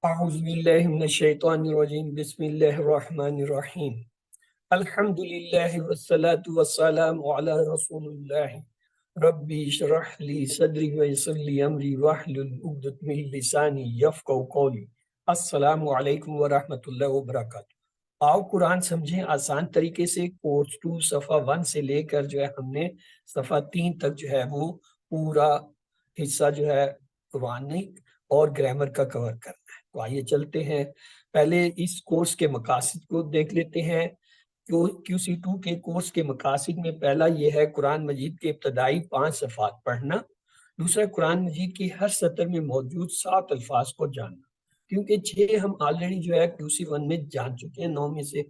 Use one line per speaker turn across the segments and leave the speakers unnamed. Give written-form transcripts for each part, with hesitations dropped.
اعوذ باللہ من الشیطان الرجیم بسم اللہ الرحمن الرحیم الحمدللہ والصلاة والسلام علی رسول اللہ ربی اشرح لی صدری ویسر لی امری واحلل عقدۃ من لسانی یفقہوا قولی۔ السلام علیکم ورحمۃ اللہ وبرکاتہ۔ آؤ قرآن سمجھیں آسان طریقے سے۔ کورس 2 صفحہ 1 سے لے کر جو ہے ہم نے صفحہ 3 تک جو ہے وہ پورا حصہ جو ہے قرآنک اور گرامر کا کور کرنا ہے۔ تو آئیے چلتے ہیں، پہلے اس کورس کے مقاصد کو دیکھ لیتے ہیں۔ QC2 کے کورس کے مقاصد میں پہلا یہ ہے قرآن مجید کے ابتدائی 5 صفحات پڑھنا، دوسرا قرآن مجید کی ہر سطر میں موجود 7 الفاظ کو جاننا، کیونکہ 6 ہم آلریڈی جو ہے QC1 میں جان چکے ہیں 9 میں سے،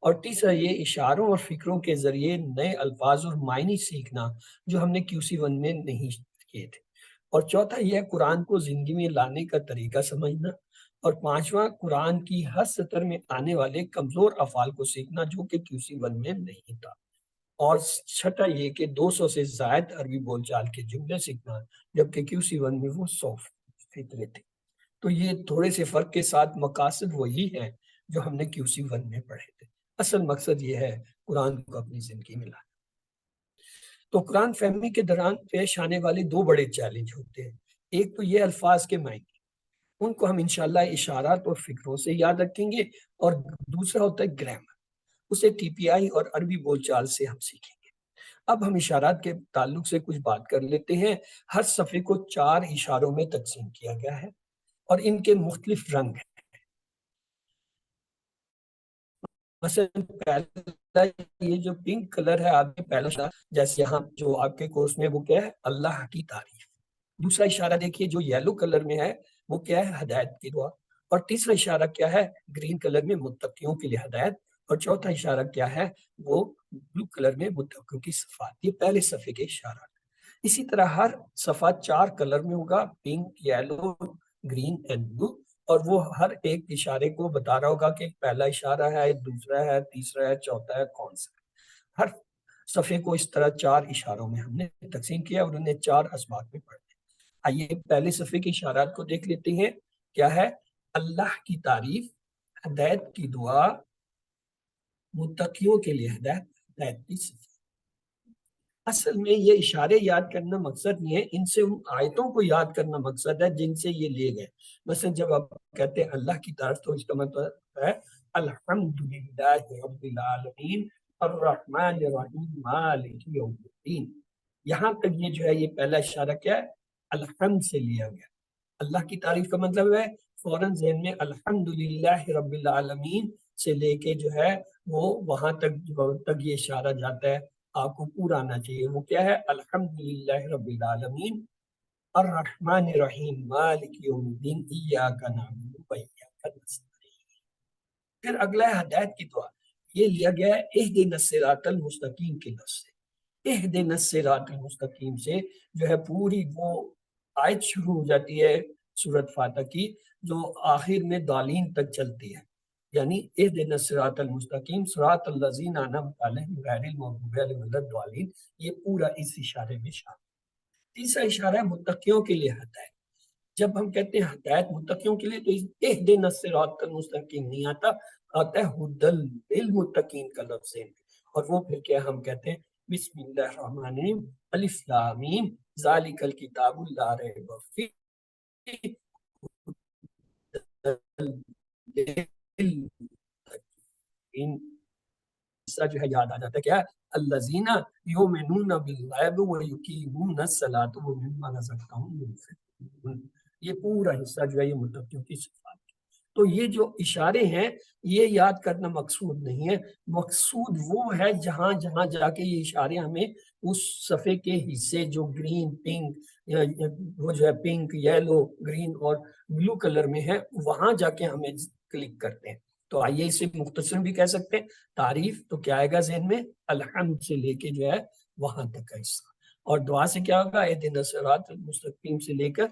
اور تیسرا یہ اشاروں اور فکروں کے ذریعے نئے الفاظ اور معنی سیکھنا جو ہم نے QC1 میں نہیں کیے تھے، اور چوتھا یہ ہے قرآن کو زندگی میں لانے کا طریقہ سمجھنا، اور پانچواں قرآن کی ہر سطر میں آنے والے کمزور افعال کو سیکھنا جو کہ QC1 میں نہیں تھا، اور چھٹا یہ کہ 200 سے زائد عربی بول چال کے جملے سیکھنا جبکہ QC1 میں وہ 100 فکرے تھے۔ تو یہ تھوڑے سے فرق کے ساتھ مقاصد وہی ہیں جو ہم نے QC1 میں پڑھے تھے۔ اصل مقصد یہ ہے قرآن کو اپنی زندگی میں لانا۔ تو قرآن فہمی کے دوران پیش آنے والے 2 بڑے چیلنج ہوتے ہیں۔ ایک تو یہ الفاظ کے معنی، ان کو ہم انشاءاللہ اشارات اور فکروں سے یاد رکھیں گے، اور دوسرا ہوتا ہے گرامر، اسے TPI اور عربی بول چال سے ہم سیکھیں گے۔ اب ہم اشارات کے تعلق سے کچھ بات کر لیتے ہیں۔ ہر صفحے کو 4 اشاروں میں تقسیم کیا گیا ہے اور ان کے مختلف رنگ ہیں۔ مثلا پہلا یہ جو پنک کلر ہے، آپ کے پہلا اشارہ جیسے یہاں جو آپ کے کورس میں وہ کیا ہے؟ اللہ کی تعریف۔ دوسرا اشارہ دیکھیے جو یلو کلر میں ہے وہ کیا ہے؟ ہدایت کی دعا۔ اور تیسرا اشارہ کیا ہے؟ گرین کلر میں متقیوں کے لیے ہدایت۔ اور چوتھا اشارہ کیا ہے؟ وہ بلو کلر میں متقیوں کی صفات۔ یہ پہلے صفحے کے اشارات۔ اسی طرح ہر صفحہ 4 کلر میں ہوگا، پنک، یلو، گرین اینڈ بلو، اور وہ ہر ایک اشارے کو بتا رہا ہوگا کہ پہلا اشارہ ہے، دوسرا ہے، تیسرا ہے، چوتھا ہے، کون سا ہے۔ ہر صفحے کو اس طرح 4 اشاروں میں ہم نے تقسیم کیا اور انہیں 4 اسباق میں پڑھا۔ آئیے پہلے صفحے کے اشارات کو دیکھ لیتے ہیں۔ کیا ہے؟ اللہ کی تعریف، ہدایت کی دعا، متقیوں کے لیے ہدایت، ہدایت کی صفات۔ اصل میں یہ اشارے یاد کرنا مقصد نہیں ہے، ان سے ان آیتوں کو یاد کرنا مقصد ہے جن سے یہ لیے گئے۔ مثلا جب آپ کہتے ہیں اللہ کی تعریف تو اس کا مطلب ہے الحمدللہ رب العالمین الرحمن الرحیم مالک یوم الدین۔ یہاں تک یہ جو ہے یہ پہلا اشارہ کیا ہے؟ الحمد سے لیا گیا۔ اللہ کی تعریف کا مطلب ہے فوراً ذہن میں الحمدللہ رب العالمین سے لے کے جو ہے وہ وہاں تک یہ اشارہ جاتا ہے، آپ کو پورا آنا چاہیے۔ وہ کیا ہے؟ الحمدللہ رب العالمین الرحمن الرحیم مالک یوم الدین ایاک نعبد و ایاک نستعین۔ پھر اگلا ہے ہدایت کی دعا، یہ لیا گیا ہے اہدنا الصراط المستقیم کے لفظ سے۔ اہدنا الصراط المستقیم سے جو ہے پوری وہ آیت شروع ہو جاتی ہے سورۃ فاتحہ کی جو آخر میں ضالین تک چلتی ہے، یعنی اہدنا الصراط المستقیم صراط الذین انعمت علیہم غیر المغضوب علیہم ولا الضالین، یہ پورا اس اشارے میں شامل۔ تیسرا اشارہ ہے متقیوں کے لیے ہدایت۔ جب ہم کہتے ہیں ہدایت متقیوں کے لیے تو اہدنا الصراط المستقیم نہیں آتا، آتا ہے ہدی للمتقین کا لفظ ہے، اور وہ پھر کیا ہم کہتے ہیں بسم اللہ الرحمن الرحیم الف لام میم ذالک الکتاب لا ریب فیہ حصہ جو ہے یاد آ جاتا ہے، کیا ہے؟ الذین یؤمنون بالغیب ویقیمون الصلاۃ ومما رزقناہم ينفقون۔ یہ پورا حصہ جو ہے یہ متقیوں کی صفات۔ تو یہ جو اشارے ہیں یہ یاد کرنا مقصود نہیں ہے، مقصود وہ ہے جہاں جہاں جا کے یہ اشارے ہمیں اس صفحے کے حصے جو گرین، پنک، وہ جو ہے پنک، یلو، گرین اور بلو کلر میں ہے وہاں جا کے ہمیں کلک کرتے ہیں۔ تو آئیے اسے مختصر بھی کہہ سکتے ہیں، تعریف تو کیا آئے گا ذہن میں؟ الحمد سے لے کے جو ہے وہاں تک کا حصہ، اور دعا سے کیا ہوگا؟ اہدنا الصراط المستقیم سے لے کر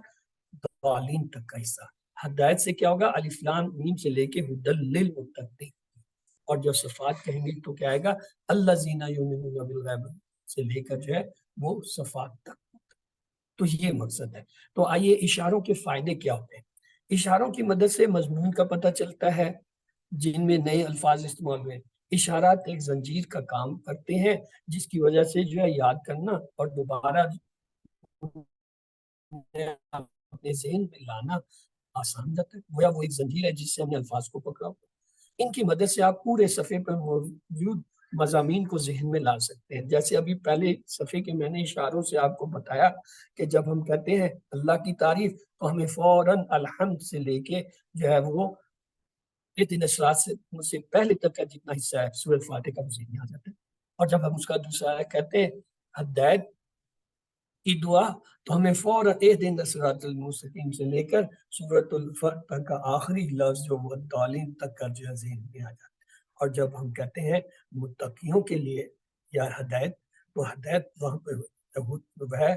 ضالین تک کا حصہ۔ ہدایت سے کیا ہوگا؟ الف لام میم سے لے کے ہدی للمتقین، اور جو صفات کہیں گے تو کیا آئے گا؟ الذین یؤمنون بالغیب سے لے کر جو ہے وہ صفات تک۔ تو یہ مقصد ہے۔ تو آئیے اشاروں کے فائدے کیا ہوتے ہیں۔ اشاروں کی مدد سے مضمون کا پتہ چلتا ہے جن میں نئے الفاظ استعمال ہوئے۔ اشارات ایک زنجیر کا کام کرتے ہیں جس کی وجہ سے جو ہے یاد کرنا اور دوبارہ اپنے ذہن میں لانا آسان جاتا ہے۔ گویا وہ ایک زنجیر ہے جس سے ہم نے الفاظ کو پکڑا۔ ان کی مدد سے آپ پورے صفحے پر موجود مضامین کو ذہن میں لا سکتے ہیں۔ جیسے ابھی پہلے صفحے کے میں نے اشاروں سے آپ کو بتایا کہ جب ہم کہتے ہیں اللہ کی تعریف تو ہمیں فوراً الحمد سے لے کے جو ہے وہ اتنے اسرات سے پہلے تک کا جتنا حصہ ہے سورۃ فاتحہ کا ذہن میں آ جاتا ہے۔ اور جب ہم اس کا دوسرا کہتے ہیں ہدایت کی دعا تو ہمیں فوراً اہدنا الصراط المستقیم سے لے کر سورۃ الفتح تک کا آخری لفظ جو والضالین تک کا جو ہے ذہن میں آ جاتا ہے۔ اور جب ہم کہتے ہیں متقیوں کے لیے یا ہدایت تو ہدایت وہاں پہ وہ ہے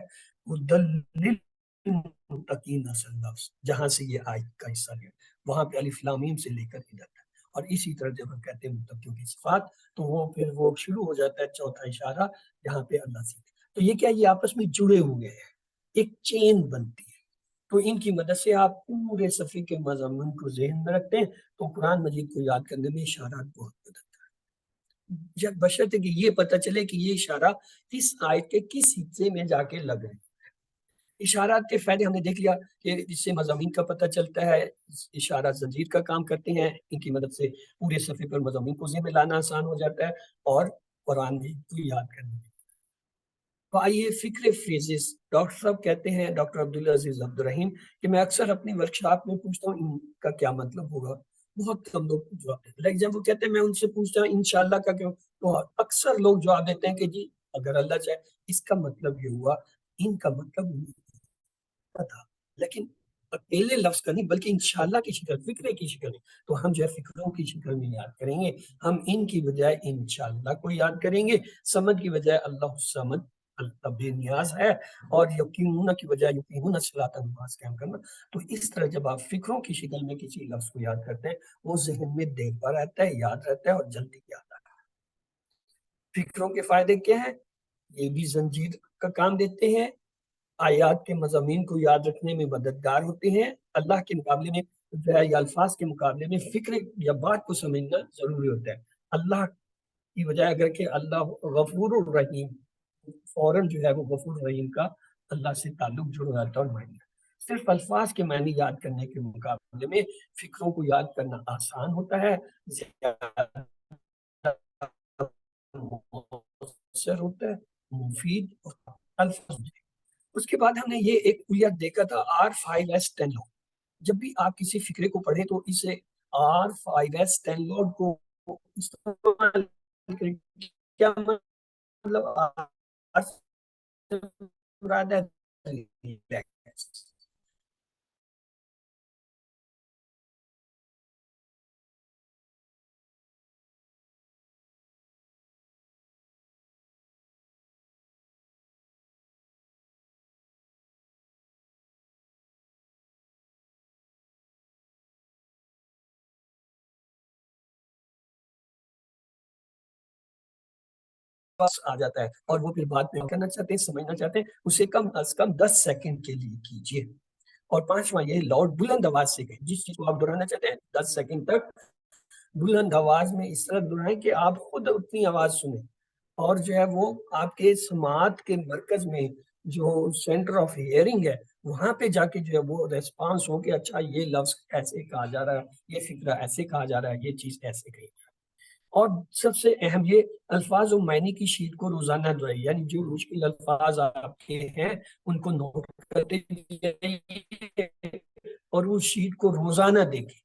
متقین اصل لفظ جہاں سے یہ آیت کا حصہ ہے، وہاں پہ الف لام میم سے لے کر ادھر تک۔ اور اسی طرح جب ہم کہتے ہیں متقیوں کی صفات تو وہ پھر وہ شروع ہو جاتا ہے چوتھا اشارہ جہاں پہ اللہ سے۔ تو یہ کیا یہ آپس میں جڑے ہوئے ہیں، ایک چین بنتی ہے۔ تو ان کی مدد سے آپ پورے صفحے کے مضامین کو ذہن میں رکھتے ہیں تو قرآن مجید کو یاد کرنے میں اشارات بہت مدد کرتے ہیں، جب بشرط کہ یہ پتہ چلے کہ یہ اشارہ اس آیت کے کس حصے میں جا کے لگ رہے ہیں۔ اشارات کے فائدے ہم نے دیکھ لیا کہ اس سے مضامین کا پتہ چلتا ہے، اشارات زنجیر کا کام کرتے ہیں، ان کی مدد سے پورے صفحے پر مضامین کو ذہن میں لانا آسان ہو جاتا ہے اور قرآن مجید کو یاد کرنے میں۔ تو آئیے فکر فریزز، ڈاکٹر صاحب کہتے ہیں ڈاکٹر عبدالعزیز عبدالرحیم کہ میں اکثر اپنی ورکشاپ میں پوچھتا ہوں ان کا کیا مطلب ہوگا، بہت کم لوگ جواب دیتے ہیں، لیکن جب وہ کہتے ہیں میں ان سے پوچھتا ہوں انشاءاللہ کا کیوں، تو اکثر لوگ جواب دیتے ہیں کہ جی اگر اللہ چاہے۔ اس کا مطلب یہ ہوا ان کا مطلب تھا، لیکن اکیلے لفظ کا نہیں بلکہ انشاءاللہ کی شکل، فکرے کی شکل ہے، تو ہم جو ہے فکروں کی شکل میں یاد کریں گے۔ ہم ان کی بجائے انشاءاللہ کو یاد کریں گے، سمد کی بجائے اللہ الصمد، اللہ بے نیاز ہے، اور یقینون کی بجائے یقینون صلاۃ نماز قائم کرنا۔ تو اس طرح جب آپ فکروں کی شکل میں کسی لفظ کو یاد کرتے ہیں وہ ذہن میں دیکھتا رہتا ہے، یاد رہتا ہے اور جلدی یاد آتا ہے۔ فکروں کے فائدے کیا ہیں؟ یہ بھی زنجیر کا کام دیتے ہیں، آیات کے مضامین کو یاد رکھنے میں مددگار ہوتے ہیں، اللہ کے مقابلے میں جو ہے یا الفاظ کے مقابلے میں فکر یا بات کو سمجھنا ضروری ہوتا ہے۔ اللہ کی بجائے اگر کہ اللہ غفور الرحیم، فوراً جو ہے وہ غفور الرحیم کا اللہ سے تعلق جڑ جاتا ہے اور معنی صرف الفاظ کے معنی یاد کرنے کے مقابلے میں فکروں کو یاد کرنا آسان ہوتا ہے، زیادہ مؤثر ہوتا ہے، مفید اور الفاظ۔ اس کے بعد ہم نے یہ ایک کلیت دیکھا تھا R5S10 لوگ۔ جب بھی آپ کسی فکرے کو پڑھیں تو اسے R5S10 لوگ کو استعمال کریں۔ کیا مطلب R سے مراد ہے ریلیکس، آ جاتا ہے اور وہ پھر بات میں کرنا چاہتے ہیں، سمجھنا چاہتے ہیں، اسے کم از کم 10 سیکنڈ کے لیے کیجیے۔ اور پانچواں یہ لاؤڈ بلند آواز سے کہیں، جس چیز کو آپ دہرانا چاہتے ہیں 10 سیکنڈ تک بلند آواز میں اس طرح دہرائیں کہ آپ خود اتنی آواز سنیں، اور جو ہے وہ آپ کے سماعت کے مرکز میں جو سینٹر آف ہیئرنگ ہے وہاں پہ جا کے جو ہے وہ ریسپانس ہو کہ اچھا یہ لفظ ایسے کہا جا رہا ہے، یہ فکرہ ایسے کہا جا رہا ہے، یہ چیز ایسے کہی۔ اور سب سے اہم یہ الفاظ و معنی کی شیٹ کو روزانہ دہرائیے، یعنی جو مشکل الفاظ آپ کے ہیں ان کو نوٹ کرتے جائیے اور اس شیٹ کو روزانہ دیکھیں۔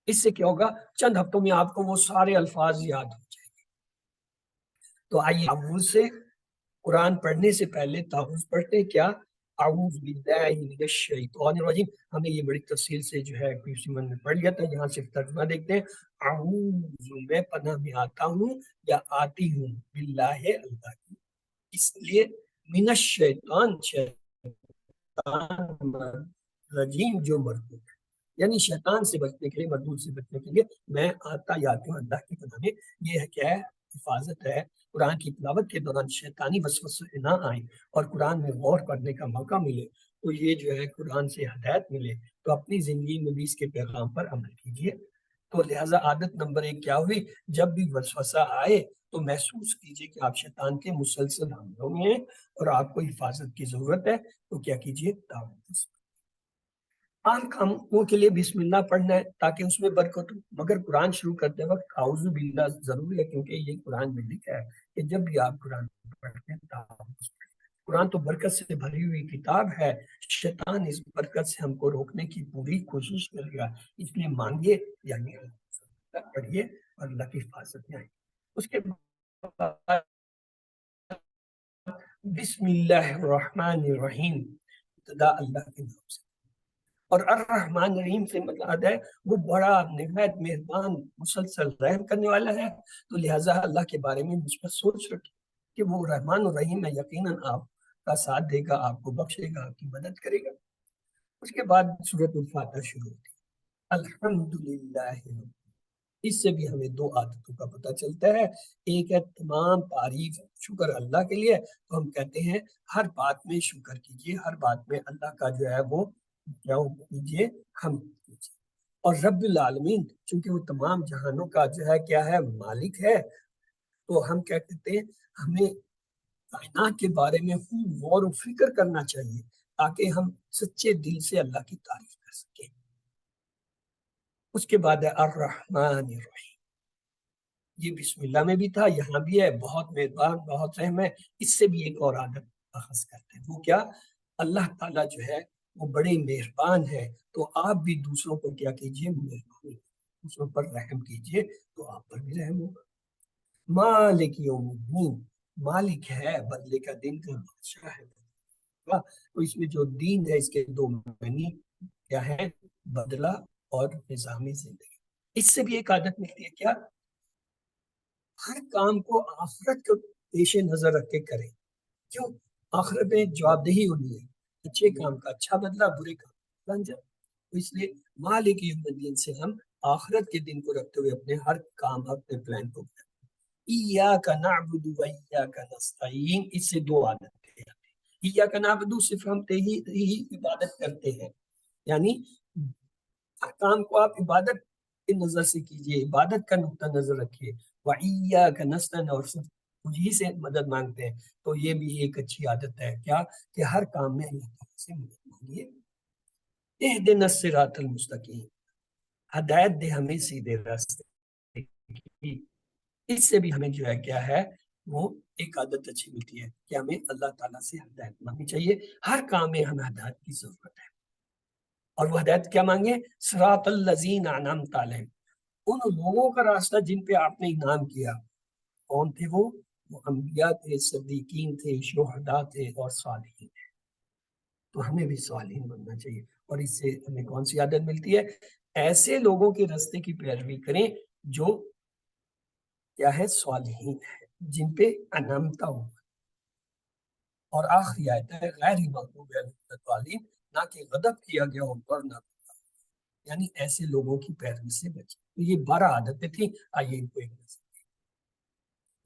اس سے کیا ہوگا، چند ہفتوں میں آپ کو وہ سارے الفاظ یاد ہو جائیں گے۔ تو آئیے تعوذ سے، قرآن پڑھنے سے پہلے تعوذ پڑھتے ہیں کیا؟ اعوذ باللہ من الشیطان الرجیم، ہمیں یہ بڑی تفصیل سے جو ہے من میں پڑھ لیا تھا، یہاں صرف ترجمہ دیکھتے ہیں۔ اعوذ، میں پناہ میں آتا ہوں یا آتی ہوں، باللہ اللہ کی، اس لیے من الشیطان، شیطان رجیم جو مردود ہے، یعنی شیطان سے بچنے کے لیے، مردود سے بچنے کے لیے میں آتا یا آتی ہوں اللہ کی پناہ میں۔ یہ ہے کیا ہے؟ حفاظت ہے۔ قرآن کی تلاوت کے دوران شیطانی وسوسے نہ آئیں اور قرآن میں غور کرنے کا موقع ملے تو یہ جو ہے قرآن سے ہدایت ملے تو اپنی زندگی میں بھی اس کے پیغام پر عمل کیجیے۔ تو لہٰذا عادت نمبر 1 کیا ہوئی؟ جب بھی وسوسہ آئے تو محسوس کیجیے کہ آپ شیطان کے مسلسل حملوں میں ہیں اور آپ کو حفاظت کی ضرورت ہے، تو کیا کیجیے؟ دعوت۔ عام کاموں کے لیے بسم اللہ پڑھنا ہے تاکہ اس میں برکت ہو، مگر قرآن شروع کرتے وقت اعوذ باللہ ضروری ہے، کیونکہ یہ قرآن میں لکھا ہے کہ جب بھی آپ قرآن پڑھتے ہیں قرآن تو برکت سے بھری ہوئی کتاب ہے، شیطان اس برکت سے ہم کو روکنے کی پوری کوشش کرے گا، اس لیے مانگیے یعنی پڑھیے اور اللہ کی حفاظت میں آئیے۔ اس کے بعد بسم اللہ الرحمن الرحیم، ابتدا اللہ کے نام سے، اور الرحمن الرحیم سے مطلب ہے وہ بڑا نہایت مہربان مسلسل رحم کرنے والا ہے، تو لہٰذا اللہ کے بارے میں مثبت سوچ رکھیں کہ وہ رحمان الرحیم ہے، یقیناً آپ کا ساتھ دے گا، آپ کو بخشے گا، آپ کی مدد کرے گا۔ اس کے بعد سورۃ الفاتحہ شروع ہوتی ہے، الحمدللہ۔ اس سے بھی ہمیں 2 عادتوں کا پتہ چلتا ہے، ایک ہے تمام تعریف شکر اللہ کے لیے، تو ہم کہتے ہیں ہر بات میں شکر کیجیے، ہر بات میں اللہ کا جو ہے وہ کیا کیجیے، ہم کیجیے۔ اور رب العالمین چونکہ وہ تمام جہانوں کا جو ہے کیا ہے، مالک ہے، تو ہم کیا کہتے ہیں ہمیں کائنات کے بارے میں خوب غور و فکر کرنا چاہیے تاکہ ہم سچے دل سے اللہ کی تعریف کر سکیں۔ اس کے بعد ہے الرحمن الرحیم، یہ بسم اللہ میں بھی تھا، یہاں بھی ہے، بہت مہربان، بہت رحم ہے۔ اس سے بھی ایک اور عادت اخذ کرتے ہیں، وہ کیا؟ اللہ تعالیٰ جو ہے وہ بڑے مہربان ہے، تو آپ بھی دوسروں کو کیا کیجیے؟ مہربانی، دوسروں پر رحم کیجیے تو آپ پر بھی رحم ہوگا۔ مالک یوم الدین، مالک ہے بدلے کا دن کا بادشاہ ہے، تو اس میں جو دین ہے اس کے 2 معنی کیا ہے؟ بدلہ اور نظامی زندگی۔ اس سے بھی ایک عادت ملتی ہے، کیا؟ ہر کام کو آخرت کو پیش نظر رکھ کے کریں، کیوں؟ آخرت میں جواب دہی ہونی ہے، اچھے کام کا اچھا بدلہ، برے کام کا انجام۔ تو اس لیے مالک یوم الدین سے ہم آخرت کے دن کو رکھتے ہوئے اپنے ہر کام، اپنے پلان کو کریں۔ ایاک نعبد و ایاک نستعین، اس سے 2 عادتیں ہیں۔ ایاک نعبد صرف ہم ہی عبادت کرتے ہیں، یعنی ہر کام کو آپ عبادت کی نظر سے کیجیے، عبادت کا نقطہ نظر رکھیے، وَإِيَّاكَ نَسْتَعِينُ، اور صرف مجھے سے مدد مانگتے ہیں، تو یہ بھی ایک اچھی عادت ہے، کیا کہ ہر کام میں اللہ تعالیٰ سے مدد مانگیے۔ اهْدِنَا الصِّرَاطَ الْمُسْتَقِيمَ، ہدایت دے ہمیں سیدھے راستے کی۔ اس سے بھی ہمیں جو ہے کیا ہے وہ ایک عادت اچھی ملتی ہے کہ ہمیں اللہ تعالیٰ سے ہدایت مانگنی چاہیے، ہر کام میں ہمیں ہدایت کی ضرورت ہے۔ اور وہ ہدایت کیا مانگے؟ صراط الذین انعمت علیہم، ان لوگوں کا راستہ جن پہ آپ نے انعام کیا۔ کون تھے وہ؟ وہ انبیاء تھے، صدیقین تھے، شہداء تھے اور صالحین تھے۔ تو ہمیں بھی صالحین بننا چاہیے، اور اس سے ہمیں کون سی عادت ملتی ہے؟ ایسے لوگوں کے راستے کی پیروی کریں جو کیا ہے؟ صالحین ہے، جن پہ انعمتا ہو۔ اور آخری آیت ہے غیر مغضوب علیہم، نہ کہ غضب کیا گیا ہو پر نہ، یعنی ایسے لوگوں کی پیروی سے بچیں۔ تو یہ 12 عادتیں تھیں، آئیے ان کو ایک نظر دیں۔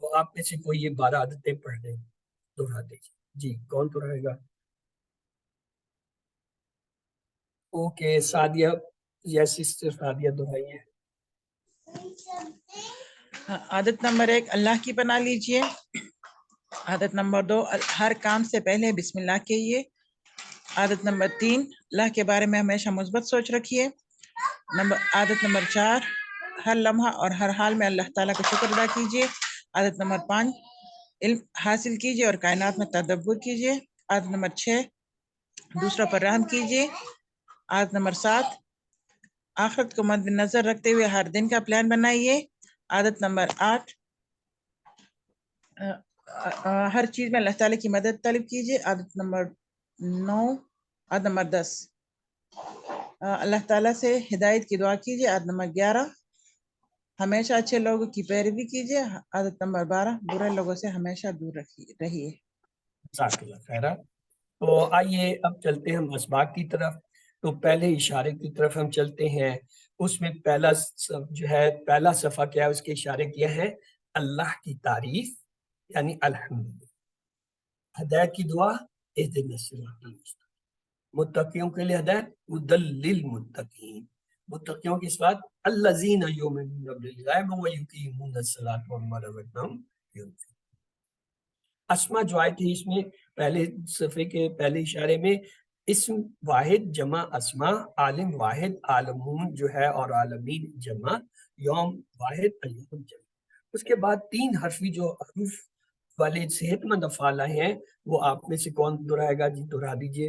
تو آپ میں سے کوئی یہ 12 عادتیں پڑھ دیں، دہرا دیجیے۔ جی کون دہرائے گا؟ اوکے، سعدیہ، یا سسٹر سعدیہ دہرائیے۔
عادت نمبر 1، اللہ کی پناہ لیجئے۔ عادت نمبر 2، ہر کام سے پہلے بسم اللہ کہیے۔ عادت نمبر 3، اللہ کے بارے میں ہمیشہ مثبت سوچ رکھیے۔ عادت نمبر 4، ہر لمحہ اور ہر حال میں اللہ تعالیٰ کا شکر ادا کیجیے۔ عادت نمبر 5، علم حاصل کیجیے اور کائنات میں تدبر کیجیے۔ عادت نمبر 6، دوسروں پر رحم کیجیے۔ عادت نمبر 7، آخرت کو مد نظر رکھتے ہوئے ہر دن کا پلان بنائیے۔ عادت نمبر 8، ہر چیز میں اللہ تعالیٰ کی مدد طلب کیجیے۔ عادت نمبر 9، عادت نمبر 10، اللہ تعالیٰ سے ہدایت کی دعا کیجیے۔ عادت نمبر 11، ہمیشہ اچھے لوگوں کی پیروی کیجیے۔ عادت نمبر 12، برے لوگوں سے ہمیشہ دور رہیے۔
جزاک اللہ خیر۔ تو آئیے اب چلتے ہیں ہم اسباق کی طرف۔ تو پہلے اشارے کی طرف ہم چلتے ہیں، اس میں پہلا جو ہے پہلا صفحہ کیا ہے، اس کے اشارے کیا ہے؟ اللہ کی تعریف یعنی الحمدللہ، ہدایت کی دعا اہدنا الصراط المستقیم۔ متقیوں کے لیے ہدایت، ہدل للمتقین، متقیوں کی صفات الذین یؤمنون بالغیب ویقیمون الصلاۃ ومما رزقناہم ينفقون۔ اسما جو آئی تھی اس میں پہلے صفحے کے پہلے اشارے میں اسم واحد جمع اسما، عالم واحد عالمون جو ہے اور عالمین جمع، یوم واحد ایام جمع۔ اس کے بعد تین حرفی جو حروف والے صحت مند افعال آئے ہیں وہ آپ میں سے کون دہرائے گا؟ جی دہرا دیجیے۔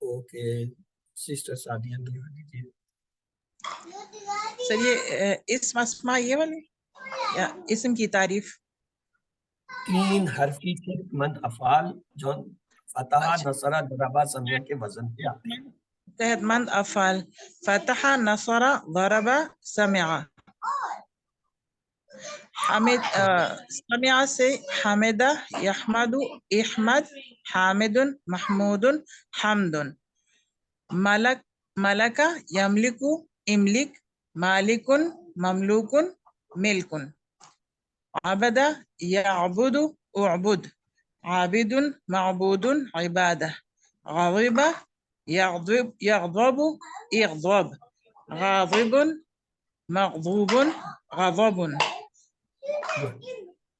اوکے سسٹر سعدیہ دہرا دیجیے۔
سر یہ اسم اسما یہ والے یا اسم کی تعریف؟
تین حرفی صحت مند افعال جو فتح،
اچھا،
نصرہ، ضربہ، سمیہ کے وزن پہ آتے ہیں۔
صحت مند افعال فتح، نصر، ضرب، سمع۔ حمد سمع سے حمدہ، یحمد، احمد، حامد، محمود، حمد۔ ملک، ملک، یملک، املک، مالک، مملوک، ملک۔ عبد، یعبد، اعبد، عابد، معبود، عبادہ۔ غضب، یغضب، یغضب، اغضب، غاضب، مغضوب، غضب۔
Good.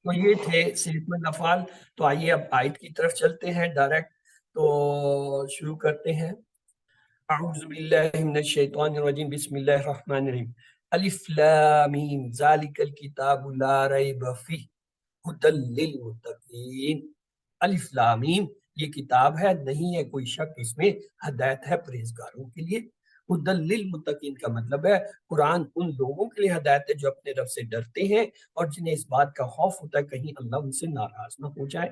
تو یہ تھے صحت مند افعال۔ تو آئیے اب آیت کی طرف چلتے ہیں ڈائریکٹ، تو شروع کرتے ہیں۔ اعوذ باللہ من الشیطان الرجیم، بسم اللہ الرحمن الرحیم۔ الف لام میم ذالک الکتاب لا ریب فیہ ھدی للمتقین۔ الف لام میم یہ کتاب ہے، نہیں ہے کوئی شک اس میں، ہدایت ہے پرہیزگاروں کے لیے۔ ھدی للمتقین کا مطلب ہے قرآن ان لوگوں کے لیے ہدایت ہے جو اپنے رب سے ڈرتے ہیں اور جنہیں اس بات کا خوف ہوتا ہے کہیں اللہ ان سے ناراض نہ ہو جائے۔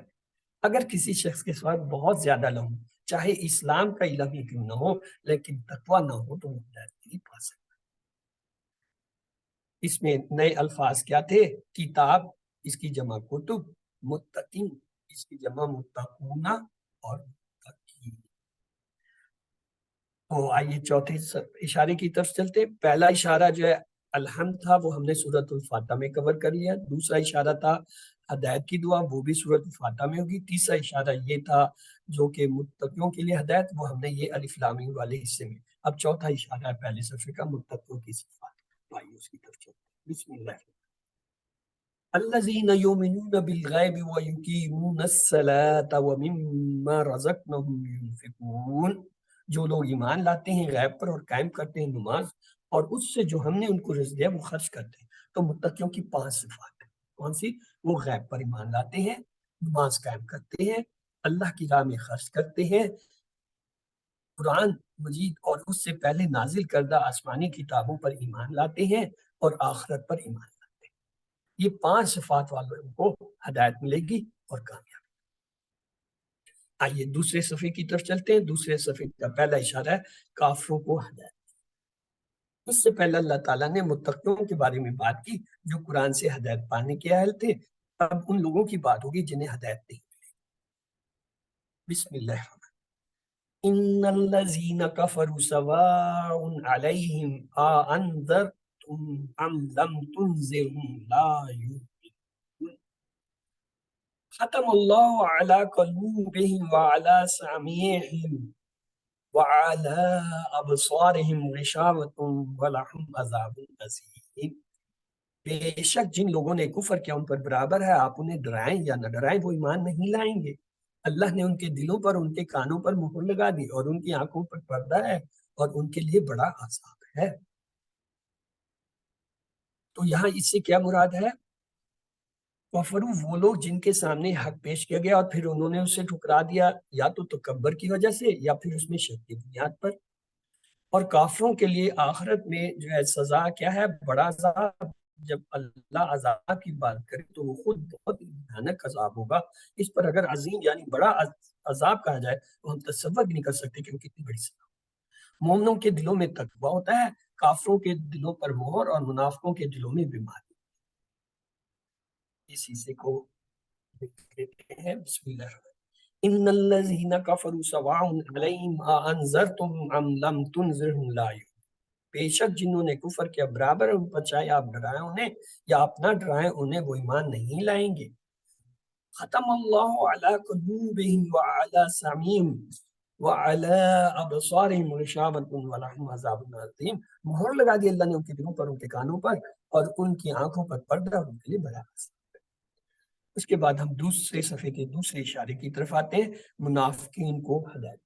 اگر کسی شخص کے ساتھ بہت زیادہ علم ہو، چاہے اسلام کا علم ہی کیوں نہ ہو، لیکن تقویٰ نہ ہو تو وہ ہدایت نہیں پا سکتا۔ اس میں نئے الفاظ کیا تھے؟ کتاب اس کی جمع کتب، متقین اس کی جمع متقون اور متقین۔ تو آئیے چوتھے اشارے کی طرف چلتے ہیں۔ پہلا اشارہ جو ہے الحمد تھا، وہ ہم نے سورۃ الفاتحہ میں کور کر لیا۔ دوسرا اشارہ تھا ہدایت کی دعا، وہ بھی سورۃ الفاتحہ میں ہوگی۔ تیسرا اشارہ یہ تھا جو کہ متقیوں کے لیے ہدایت، وہ ہم نے یہ الف لام میم والے حصے میں۔ اب چوتھا اشارہ ہے پہلے صفحے کا، متقیوں کی صفات۔ تو آئیے اس کی طرف چلتے ہیں۔ بسم اللہ۔ الذین یؤمنون بالغیب ویقیمون الصلاۃ ومما رزقناہم ینفقون، جو لوگ ایمان لاتے ہیں غیب پر اور قائم کرتے ہیں نماز، اور اس سے جو ہم نے ان کو رزق دیا وہ خرچ کرتے ہیں۔ تو متقیوں کی 5 صفات ہیں۔ کون سی؟ وہ غیب پر ایمان لاتے ہیں، نماز قائم کرتے ہیں، اللہ کی راہ میں خرچ کرتے ہیں، قرآن مجید اور اس سے پہلے نازل کردہ آسمانی کتابوں پر ایمان لاتے ہیں، اور آخرت پر ایمان لاتے ہیں۔ یہ 5 صفات والوں کو ہدایت ملے گی اور کامیابی۔ آئیے دوسرے صفحے کی طرف چلتے ہیں۔ دوسرے صفحے کا پہلا اشارہ ہے کافروں کو ہدایت۔ اس سے پہلے اللہ تعالیٰ نے متقیوں کے بارے میں بات کی جو قرآن سے ہدایت پانے کے اہل تھے۔ اب ان لوگوں کی بات ہوگی جنہیں ہدایت نہیں ملی۔ بسم اللہ الرحمن ان الذین کفروا سواء علیہم انذرتم ام لم تنذرهم لا یؤمنون۔ ختم اللہ علی قلوبہم وعلی سمعہم وعلی ابصارہم غشاوۃ ولہم عذاب عظیم۔ بے شک جن لوگوں نے کفر کیا ان پر برابر ہے، آپ انہیں ڈرائیں یا نہ ڈرائیں وہ ایمان نہیں لائیں گے۔ اللہ نے ان کے دلوں پر، ان کے کانوں پر مہر لگا دی، اور ان کی آنکھوں پر پردہ ہے، اور ان کے لیے بڑا عذاب ہے۔ تو یہاں اس سے کیا مراد ہے؟ کفر وہ لوگ جن کے سامنے حق پیش کیا گیا اور پھر انہوں نے اسے ٹھکرا دیا، یا تو تکبر کی وجہ سے یا پھر اس میں شک کی بنیاد پر۔ اور کافروں کے لیے آخرت میں جو ہے سزا کیا ہے؟ بڑا عذاب۔ جب اللہ عذاب کی بات کرے تو وہ خود بہت بھیانک عذاب ہوگا۔ اس پر اگر عظیم یعنی بڑا عذاب کہا جائے تو ہم تصور بھی نہیں کر سکتے کہ وہ کتنی بڑی سزا۔ مومنوں کے دلوں میں تقویٰ ہوتا ہے، کافروں کے دلوں پر مہر اور منافقوں کے دلوں میں بیماری۔ اس حصے کو دیکھتے ہیں۔ بسم اللہ الرحمن الرحیم۔ ان الذین کفروا سواء علیہم انذرتم ام لم تنذرهم لا یؤمنون۔ بے شک جنہوں نے کفر کیا برابر ان پر چاہے آپ ڈرائیں انہیں یا آپ نہ ڈرائیں انہیں وہ ایمان نہیں لائیں گے. ختم اللہ علی قلوبہم وعلی سمعہم وعلی ابصارہم غشاوۃ ولہم عذاب عظیم. مہر لگا دی اللہ نے ان کے دلوں پر، ان کے کانوں پر اور ان کی آنکھوں پر پردہ، ان کے لیے بڑا عذاب. اس کے بعد ہم دوسرے صفحے کے دوسرے اشارے کی طرف آتے ہیں، منافقین کو ہدایت.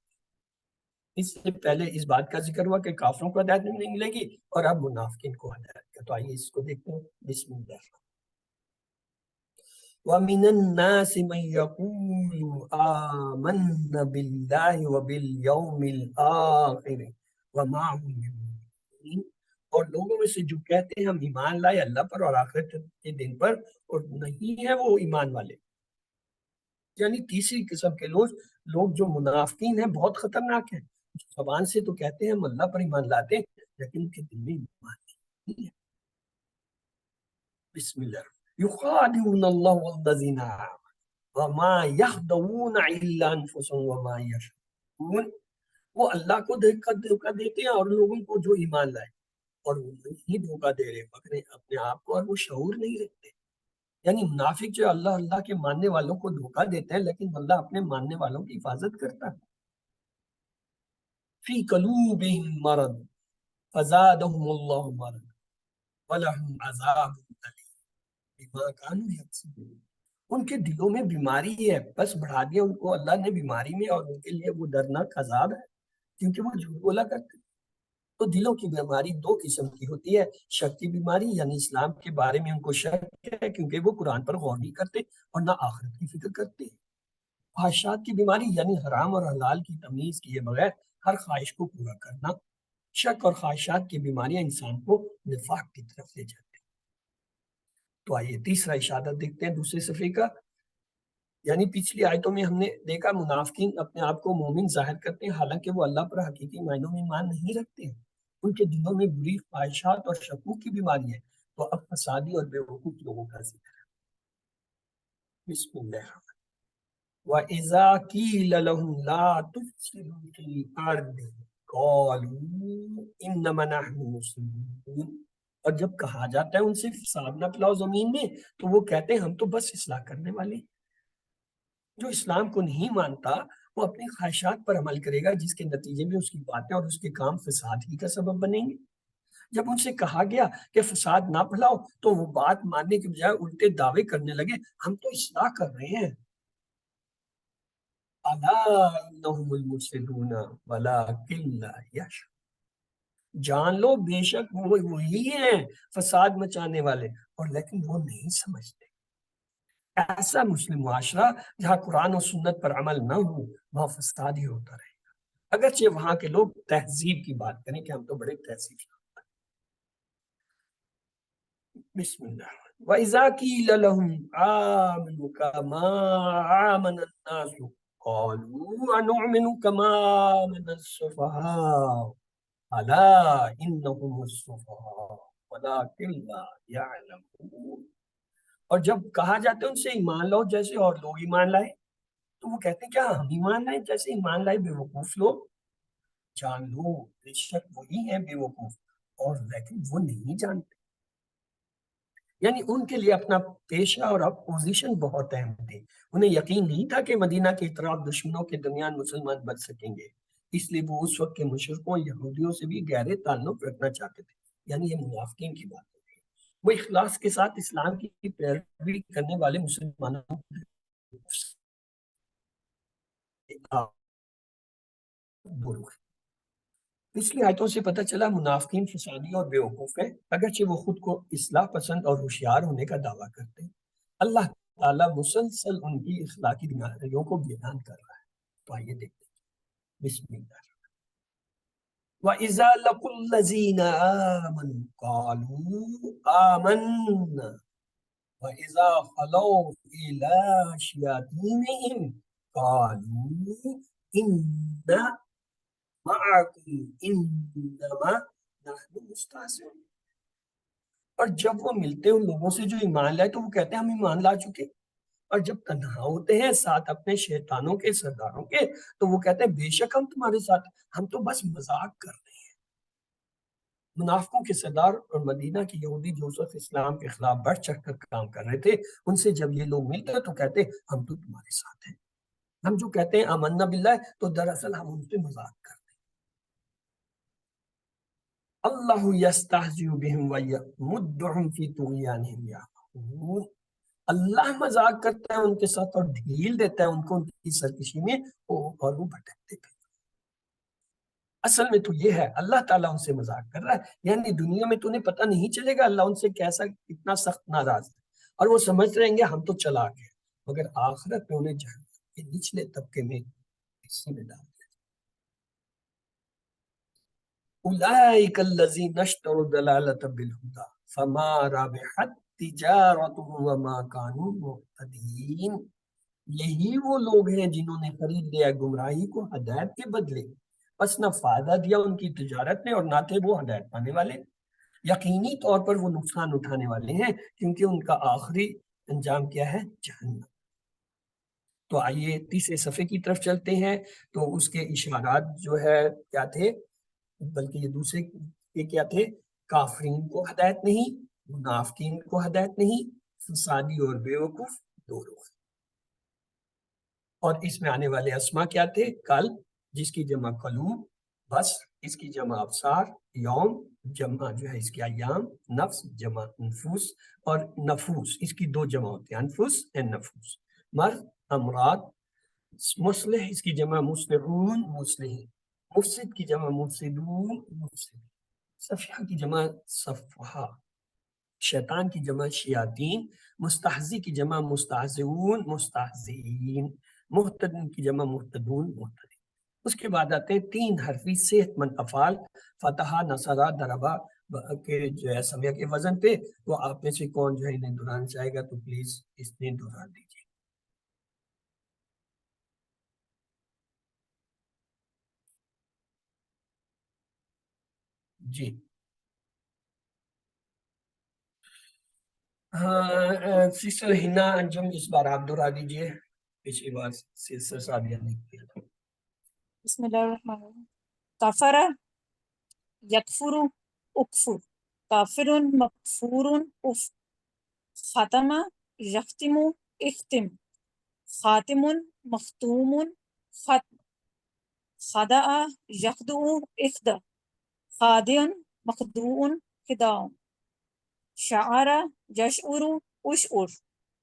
اس سے پہلے اس بات کا ذکر ہوا کہ کافروں کو ہدایت نہیں ملے گی اور اب منافقین کو ہدایت کا. تو آئیے اس کو دیکھتے ہیں. بسم اللہ. وَمِنَ النَّاسِ مَن يَقُولُ آمَنَّا بِاللَّهِ وَبِالْيَوْمِ الْآخِرِ وَمَا هُم بِمُؤْمِنِينَ. اور لوگوں میں سے جو کہتے ہیں ہم ایمان لائے اللہ پر اور آخرت کے دن پر، اور نہیں ہے وہ ایمان والے. یعنی تیسری قسم کے لوگ جو منافقین ہیں بہت خطرناک ہیں. زبان سے تو کہتے ہیں ہم اللہ پر ایمان لاتے ہیں لیکن ان کے دل میں ایمان نہیں ہے. بسم اللہ. یخادعون اللہ والذین آمنوا وما یخدعون الا انفسهم وما یشعرون. وہ اللہ کو دیکھ کر دھوکہ دیتے ہیں اور لوگوں کو جو ایمان لائے، اور وہ نہیں دھوکہ دے رہے مگر اپنے آپ کو، اور وہ شعور نہیں رکھتے. یعنی منافق جو اللہ اللہ کے ماننے والوں کو دھوکہ دیتے ہیں لیکن اللہ اپنے ماننے والوں کی حفاظت کرتا ہے. فی قلوبہم مرض فزادہم اللہ مرض ولہم عذاب الیم بما کانوا یکسبون. ان کے دلوں میں بیماری ہے، بس بڑھا دیا ان کو اللہ نے بیماری میں، اور ان کے لیے وہ دردناک عذاب ہے کیونکہ وہ جھوٹ بولا کرتے ہیں. تو دلوں کی بیماری دو قسم کی ہوتی ہے. شک کی بیماری یعنی اسلام کے بارے میں ان کو شک ہے کیونکہ وہ قرآن پر غور نہیں کرتے اور نہ آخرت کی فکر کرتے ہیں. خواہشات کی بیماری یعنی حرام اور حلال کی تمیز کیے بغیر ہر خواہش کو پورا کرنا. شک اور خواہشات کی بیماریاں انسان کو نفاق کی طرف لے جاتے ہیں. تو آئیے تیسرا اشارہ دیکھتے ہیں دوسرے صفحے کا. یعنی پچھلی آیتوں میں ہم نے دیکھا منافقین اپنے آپ کو مومن ظاہر کرتے ہیں حالانکہ وہ اللہ پر حقیقی معنوں میں ایمان نہیں رکھتے ہیں. ان کے دلوں میں بری خواہشات اور شکوک کی بیماری ہے. تو اب فسادی اور بے وقوف لوگوں کا ذکر ہے. بسم اللہ. وَإِذَا قِيلَ لَهُمْ لَا تُفْسِدُوا فِي الْأَرْضِ قَالُوا إِنَّمَا نَحْنُ مُصْلِحُونَ. اور جب کہا جاتا ہے ان سے فساد نہ پھیلاؤ زمین میں تو وہ کہتے ہیں ہم تو بس اصلاح کرنے والے. جو اسلام کو نہیں مانتا وہ اپنی خواہشات پر عمل کرے گا جس کے نتیجے میں اس کی باتیں اور اس کے کام فساد ہی کا سبب بنیں گے. جب ان سے کہا گیا کہ فساد نہ پھیلاؤ تو وہ بات ماننے کے بجائے الٹے دعوے کرنے لگے ہم تو اصلاح کر رہے ہیں. الا انہم المفسدون ولکن لا یشعرون. جان لو بے شک وہ وہی ہیں فساد مچانے والے، اور لیکن وہ نہیں سمجھتے. ایسا مسلم معاشرہ جہاں قرآن و سنت پر عمل نہ ہو وہاں فساد ہی ہوتا رہے گا، اگرچہ وہاں کے لوگ تہذیب کی بات کریں کہ ہم تو بڑے تہذیب سے. بسم اللہ. وَإِذَا قِيلَ لَهُمْ آمِنُوا كَمَا آمَنَ النَّاسُ قَالُوا أَنُؤْمِنُ كَمَا آمَنَ السُّفَهَاءُ أَلَا إِنَّهُمُ السُّفَهَاءُ وَلَكِنْ لَا يَعْلَمُونَ. اور جب کہا جاتا ہے ان سے ایمان لاؤ جیسے اور لوگ ایمان لائے تو وہ کہتے ہیں کیا ہم ایمان لائے جیسے ایمان لائے بے وقوف لوگ. جان لو بے شک وہی ہیں بے وقوف، اور لیکن وہ نہیں جانتے. یعنی ان کے لیے اپنا پیشہ اور اپوزیشن بہت اہم تھی. انہیں یقین نہیں تھا کہ مدینہ کے اطراف دشمنوں کے درمیان مسلمان بچ سکیں گے، اس لیے وہ اس وقت کے مشرکوں یہودیوں سے بھی گہرے تعلق رکھنا چاہتے تھے. یعنی یہ منافقین کی بات ہے. وہ اخلاص کے ساتھ اسلام کی پیروی کرنے والے مسلمانوں پچھلی آیتوں سے پتہ چلا منافقین فسادی اور بیوقوف ہیں اگرچہ وہ خود کو اصلاح پسند اور ہوشیار ہونے کا دعویٰ کرتے ہیں. اللہ تعالیٰ مسلسل ان کی اخلاقی بیماریوں کو بیان کر رہا ہے. تو آئیے دیکھتے ہیں. بسم اللہ. وَإِذَا لَقُوا الَّذِينَ آمَنُوا قَالُوا آمَنَّا وَإِذَا خَلَوْا إِلَىٰ شَيَاطِينِهِمْ قَالُوا إِنَّا مَعَكُمْ إِنَّمَا نَحْنُ مُسْتَهْزِئُونَ. اور جب وہ ملتے ہیں ان لوگوں سے جو ایمان لائے تو وہ کہتے ہیں ہم ایمان لا چکے، اور جب تنہا ہوتے ہیں ساتھ اپنے شیطانوں کے سرداروں کے تو وہ کہتے ہیں بے شک ہم تمہارے ساتھ، ہم تو بس مذاق کر رہے ہیں. منافقوں کے سردار اور مدینہ کی یہودی جو اس وقت اسلام کے خلاف بڑھ چڑھ کر کام کر رہے تھے، ان سے جب یہ لوگ ملتے تو کہتے ہم تو تمہارے ساتھ ہیں، ہم جو کہتے ہیں آمنا باللہ تو دراصل ہم ان سے مذاق کرتے ہیں۔ اللہ یستہزئ بہم ویمدہم فی طغیانہم یعمہون، اللہ مذاق کرتا ہے ان کے ساتھ اور ڈھیل دیتا ہے ان کو ان کی سرکشی میں، اور وہ بھٹکتے پھرتے۔ اصل میں تو یہ ہے اللہ تعالیٰ ان سے مذاق کر رہا ہے، یعنی دنیا میں تو انہیں پتہ نہیں چلے گا اللہ ان سے کیسا کتنا سخت ناراض ہے، اور وہ سمجھ رہیں گے ہم تو چلا گئے، مگر آخرت میں انہیں جہنم کے نچلے طبقے میں اسی میں ڈال دیا۔ اولئک الذین اشتروا الضلالۃ بالہدی فما ربحت تجارتهم وما كانوا مهتدین، یہی وہ لوگ ہیں جنہوں نے خرید لیا گمراہی کو ہدایت کے بدلے، بس نہ فائدہ دیا ان کی تجارت نے اور نہ تھے وہ ہدایت پانے والے، یقینی طور پر وہ نقصان اٹھانے والے ہیں کیونکہ ان کا آخری انجام کیا ہے؟ جہنم۔ تو آئیے تیسرے صفحے کی طرف چلتے ہیں، تو اس کے اشارات جو ہے کیا تھے، بلکہ یہ دوسرے کے کیا تھے؟ کافرین کو ہدایت نہیں، منافقین کو ہدایت نہیں، فسادی اور بیوقوف دو لوگ، اور اس میں آنے والے اسما کیا تھے؟ کل، جس کی جمع قلوب، بس اس کی جمع ابصار، یوم جمع جو ہے اس کی ایام، نفس جمع نفوس، اور نفوس اس کی دو جمع ہوتی ہیں، انفس and نفوس، مرض امراض، مصلح اس کی جمع مصلحون مصلحین، مفسد کی جمع مفسدون مفسدین، صفحہ کی جمع صفحہ، شیطان کی جمع شیاطین، مستہزی کی جمع مستہزئون مستہزئین، محتدین کی جمع محتدون محتدین۔ اس کے بعد آتے ہیں تین حرفی صحت مند افعال، فتح، نصرہ، ضربہ کے جو ہے سمیہ کے وزن پہ، وہ آپ میں سے کون جو ہے انہیں دہرانا چاہے گا تو پلیز اس نے دہرا دیجیے۔ جی ہاں، سسٹر ہنا انجم اس بار آپ دہرا دیجیے، پچھلی بار سسٹر سعدیہ نے کیا تھا۔
بسم اللہ الرحمن الرحیم۔ کفر یکفر اکفر، کافر مکفور اف، ختم یختم اختم، خاتم مختوم ختم، خدع یخدع اخدع، خادع مخدوع خداع، شعر یشعر اشعر،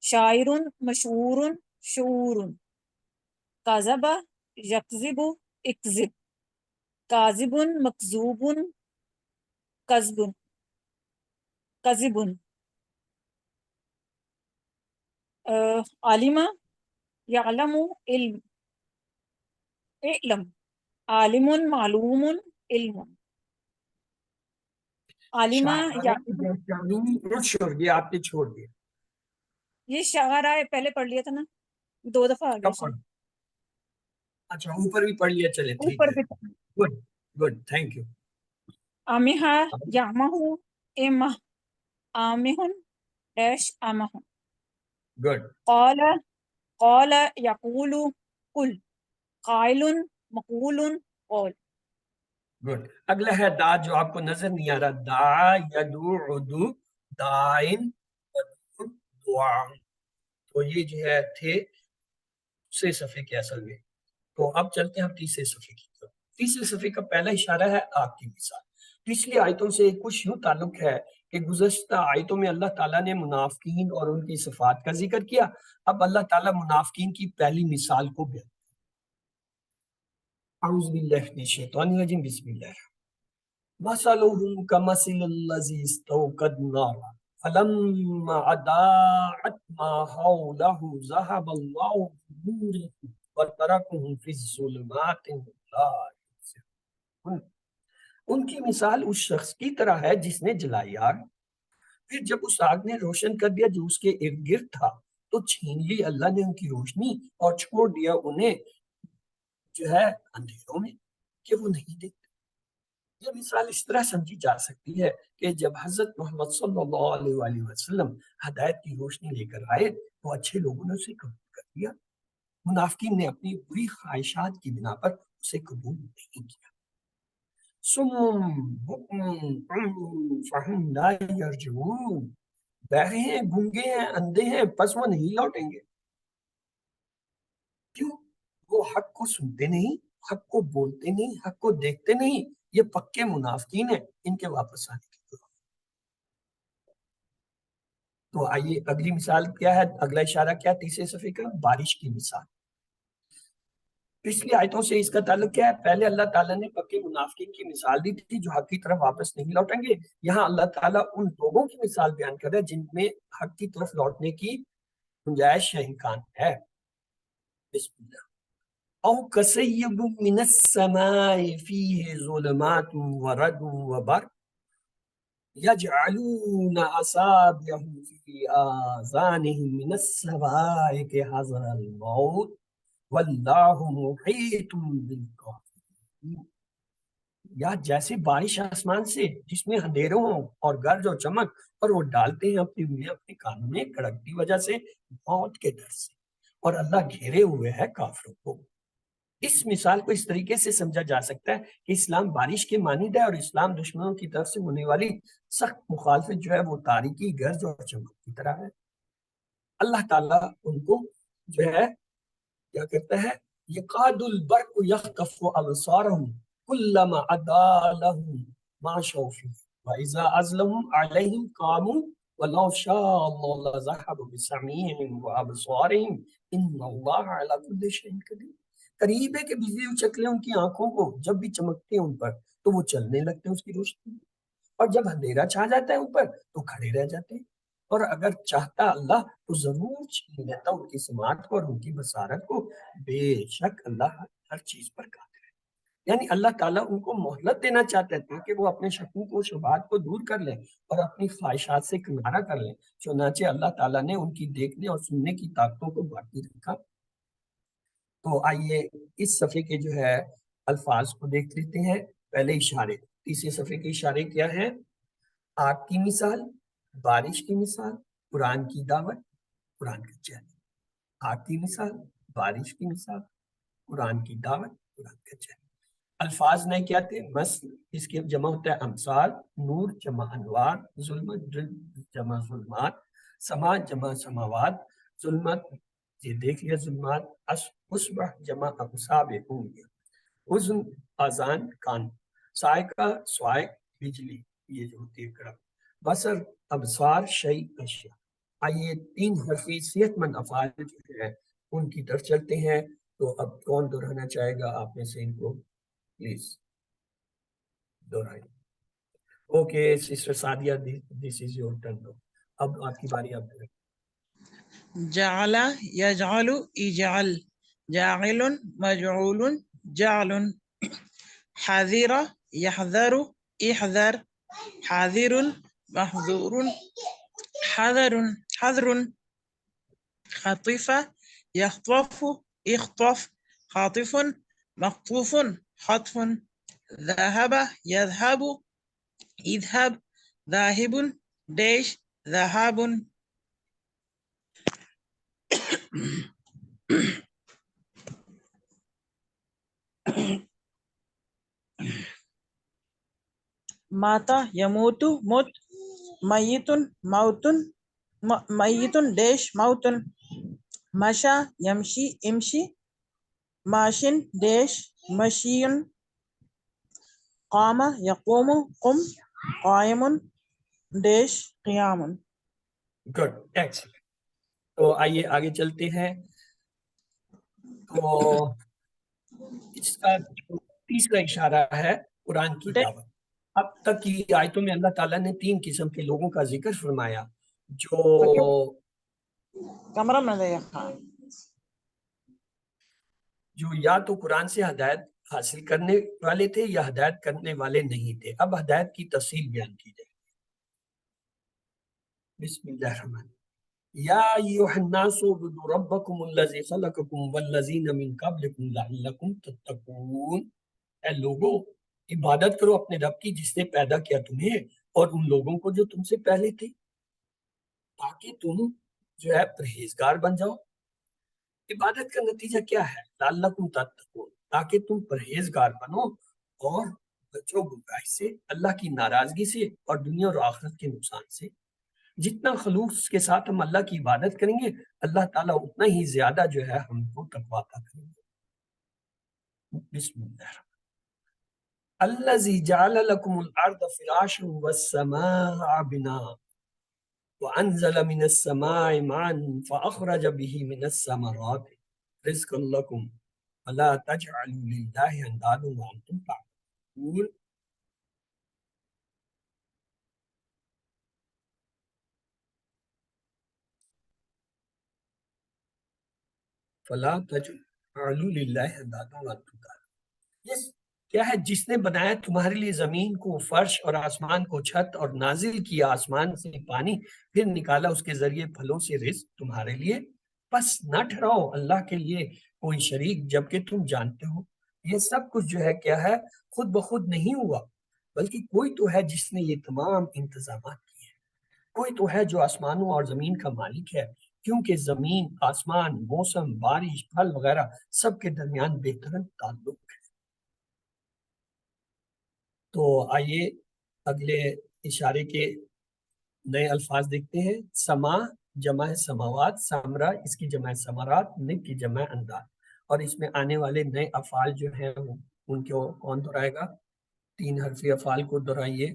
شاعر مشعور شعور، کذب یکذب اکذب، کاذب مکذوب کذب کذب، عالم یعلم علم علم، عالم معلوم علم، عالم
یہ آپ نے چھوڑ دیا،
یہ شعرا پہلے پڑھ لیا تھا نا، دو دفعہ آ گیا
کب پڑھ؟ اچھا اوپر بھی پڑھ لیا، چلے ٹھیک
اوپر
ہے،
پہ
گڈ گڈ، تھینک یو۔
آمہا یعمہ امہ، آمہ ڈیش آمہ،
گڈ،
قال قال یقول قل، قائل مقول قول،
گڈ۔ اگلا ہے دا، جو آپ کو نظر نہیں آ رہا، دا یدعو دو، دائن ودعو دعا، تو یہ جو ہے تھے دوسرے صفحے کے اصل میں۔ تو اب چلتے ہیں ہم تیسرے صفحے کی طرف۔ تیسرے صفحے کا پہلا اشارہ ہے آگ کی مثال۔ پچھلی آیتوں سے کچھ یوں تعلق ہے کہ گزشتہ آیتوں میں اللہ تعالیٰ نے منافقین اور ان کی صفات کا ذکر کیا، اب اللہ تعالیٰ منافقین کی پہلی مثال کو بیان۔ اعوذ باللہ من الشیطان الرجیم، بسم اللہ۔ مثلهم كمثل الذي استوقد نارا فلما أضاءت ما حوله ذهب الله بنورهم وتركهم في الظلمات لا يبصرون۔ ان کی مثال اس شخص کی طرح ہے جس نے جلائی آگ، پھر جب اس آگ نے روشن کر دیا جو اس کے ارد گرد تھا تو چھین لی اللہ نے ان کی روشنی اور چھوڑ دیا انہیں جو ہے اندھیروں میں کہ وہ نہیں دیکھتے۔ یہ مثال اس طرح سمجھی جا سکتی ہے کہ جب حضرت محمد صلی اللہ علیہ وآلہ وسلم ہدایت کی روشنی لے کر آئے تو اچھے لوگوں نے اسے قبول کر لیا، منافقین نے اپنی بری خواہشات کی بنا پر اسے قبول نہیں کیا۔ فہم لا یرجعون، بہرے ہیں، گنگے ہیں، اندھے ہیں، پس وہ نہیں لوٹیں گے۔ کیوں؟ وہ حق کو سنتے نہیں، حق کو بولتے نہیں، حق کو دیکھتے نہیں۔ یہ پکے منافقین ہیں، ان کے واپس آنے کی ضرورت۔ تو آئیے اگلی مثال کیا ہے، اگلا اشارہ کیا ہے تیسرے صفحے کا؟ بارش کی مثال۔ پچھلی آیتوں سے اس کا تعلق کیا ہے؟ پہلے اللہ تعالیٰ نے پکے منافقین کی مثال دی تھی جو حق کی طرف واپس نہیں لوٹیں گے۔ یہاں اللہ تعالیٰ ان لوگوں کی مثال بیان کر رہا ہے جن میں حق کی طرف لوٹنے کی گنجائش یا امکان ہے۔ بسم اللہ۔ او کسیب من السماء فیہ ظلمات ورد وبرق یجعلون اصابعهم فی آذانهم من الصواعق حذر الموت واللہ محیط بالکافرین۔ یا جیسے بارش آسمان سے جس میں اندھیروں ہوں اور گرج اور چمک، اور وہ ڈالتے ہیں اپنی انگلیاں اپنے کانوں میں کڑکتی وجہ سے، موت کے ڈر سے، اور اللہ گھیرے ہوئے ہے کافروں کو۔ اس مثال کو اس طریقے سے سمجھا جا سکتا ہے کہ اسلام بارش کے مانند ہے، اور اسلام دشمنوں کی طرف سے ہونے والی سخت مخالفت جو ہے وہ تاریکی، گرج اور چمک کی طرح ہے۔ اللہ تعالیٰ ان کو جو ہے کیا کرتا ہے، یقاد البرق یخطف ابصارهم کلما اضاء لهم مشوا فیہ واذا اظلم علیہم قاموا ولو شاء اللہ لذهب بسمعهم وابصارهم ان اللہ علی کل شیء قدیر۔ قریب ہے کہ بجلی اچکلے ان کی آنکھوں کو، جب بھی چمکتے ہیں ان پر تو وہ چلنے لگتے ہیں اس کی روشنی، اور جب اندھیرا چھا جاتا ہے اوپر تو کھڑے رہ جاتے ہیں۔ اور اگر چاہتا اللہ تو ضرور چھین لیتا ان کی سماعت کو اور ان کی بصارت کو، بے شک اللہ ہر چیز پر قادر ہے۔ یعنی اللہ تعالیٰ ان کو مہلت دینا چاہتے ہیں کہ وہ اپنے شکوک و شبہات کو دور کر لیں اور اپنی خواہشات سے کنارہ کر لیں۔ چنانچہ اللہ تعالیٰ نے ان کی دیکھنے اور سننے کی طاقتوں کو باقی رکھا۔ تو آئیے اس صفحے کے جو ہے الفاظ کو دیکھ لیتے ہیں۔ پہلے اشارے، تیسرے صفحے کے اشارے کیا ہیں؟ آگ کی مثال، بارش کی مثال، قرآن کی دعوت، قرآن کا چیلنج۔ آگ کی مثال، بارش کی مثال، قرآن کی دعوت، قرآن کا چیلنج۔ الفاظ نئے کیا تھے؟ مثل، اس کے جمع ہوتا ہے امثال، نور جمع انوار، ظلمت جمع ظلمات، سما جمع سماوات، ظلمت یہ دیکھ لیا ظلمات، اصبح جمع اصابع انگلیاں، اذن اذان کان، سائقہ سوائق بجلی یہ جو ہوتی ہے کڑک، بصر ابصار شیء اشیاء۔ آئیے تین حرفی صحت مند افعال جو ہیں ان کی طرف چلتے ہیں۔ تو اب کون دہرانا چاہے گا آپ میں سے ان کو؟ پلیز دہرائیں۔ Okay sister Sadia, this is your turn. اب آپ کی باری، آپ دہرائیں۔
جعل یجعل اجعل، جاعل مجعول جعل، حذر يحذر احذر، حاذر محذور حذر حذر، خطف يخطف اخطف، خاطف مخطوف خطف، ذهب يذهب اذهب، ذاهب داش ذهاب۔ ماتا يموت موت، میت موت میت داش موت، مشى يمشي امشي، ماشن داش مشي، قام يقوم قم، قائم داش قيام۔
Good, excellent. تو آئیے آگے چلتے ہیں۔ تو اس کا تیسرا اشارہ ہے قرآن کی دعوت۔ اب تک کی آیتوں میں اللہ تعالیٰ نے تین قسم کے لوگوں کا ذکر فرمایا
کمرہ میں
جو یا تو قرآن سے ہدایت حاصل کرنے والے تھے یا ہدایت کرنے والے نہیں تھے۔ اب ہدایت کی تفصیل بیان کی جائے۔ بسم اللہ الرحمن الرحیم۔ یا ایھا الناس اعبدوا ربکم الذی خلقکم والذین من قبلکم لعلکم تتقون۔ اے لوگو، عبادت کرو اپنے رب کی جس نے پیدا کیا تمہیں اور ان لوگوں کو جو تم سے پہلے تھے، تاکہ تم جو ہے پرہیزگار بن جاؤ۔ عبادت کا نتیجہ کیا ہے؟ لعلکم تتقون، تاکہ تم پرہیزگار بنو اور بچو گمراہی سے، اللہ کی ناراضگی سے اور دنیا اور آخرت کے نقصان سے۔ جتنا خلوص کے ساتھ ہم اللہ کی عبادت کریں گے، اللہ تعالیٰ اتنا ہی زیادہ جو ہے ہم کو تقویٰ عطا کریں گے۔ بسم اللہ الذی جعل لکم الارض فراشا والسماء بناء وانزل من السماء ماء فاخرج به من الثمرات رزقا لکم ولا تجعلوا للہ اندادا وانتم تعلمون۔ فلا تجعلوا للہ اندادا وانتم تعلمون، یہ کیا ہے؟ جس نے بنایا تمہارے لیے زمین کو، فرش اور آسمان کو چھت، اور نازل کیا آسمان سے پانی، پھر نکالا اس کے ذریعے پھلوں سے رزق تمہارے لیے، بس نہ ٹھہراؤ اللہ کے لیے کوئی شریک جبکہ تم جانتے ہو یہ سب کچھ جو ہے کیا ہے، خود بخود نہیں ہوا، بلکہ کوئی تو ہے جس نے یہ تمام انتظامات کیے ہیں، کوئی تو ہے جو آسمانوں اور زمین کا مالک ہے، کیونکہ زمین، آسمان، موسم، بارش، پھل وغیرہ سب کے درمیان بہترین تعلق ہے۔ تو آئیے اگلے اشارے کے نئے الفاظ دیکھتے ہیں۔ سما جمع ہے سماوات، سمرا اس کی جمع ہے ثمرات، نک کی جمع ہے انداز، اور اس میں آنے والے نئے افعال جو ہیں ان کو کون دہرائے گا؟ 3 حرفی افعال کو دہرائیے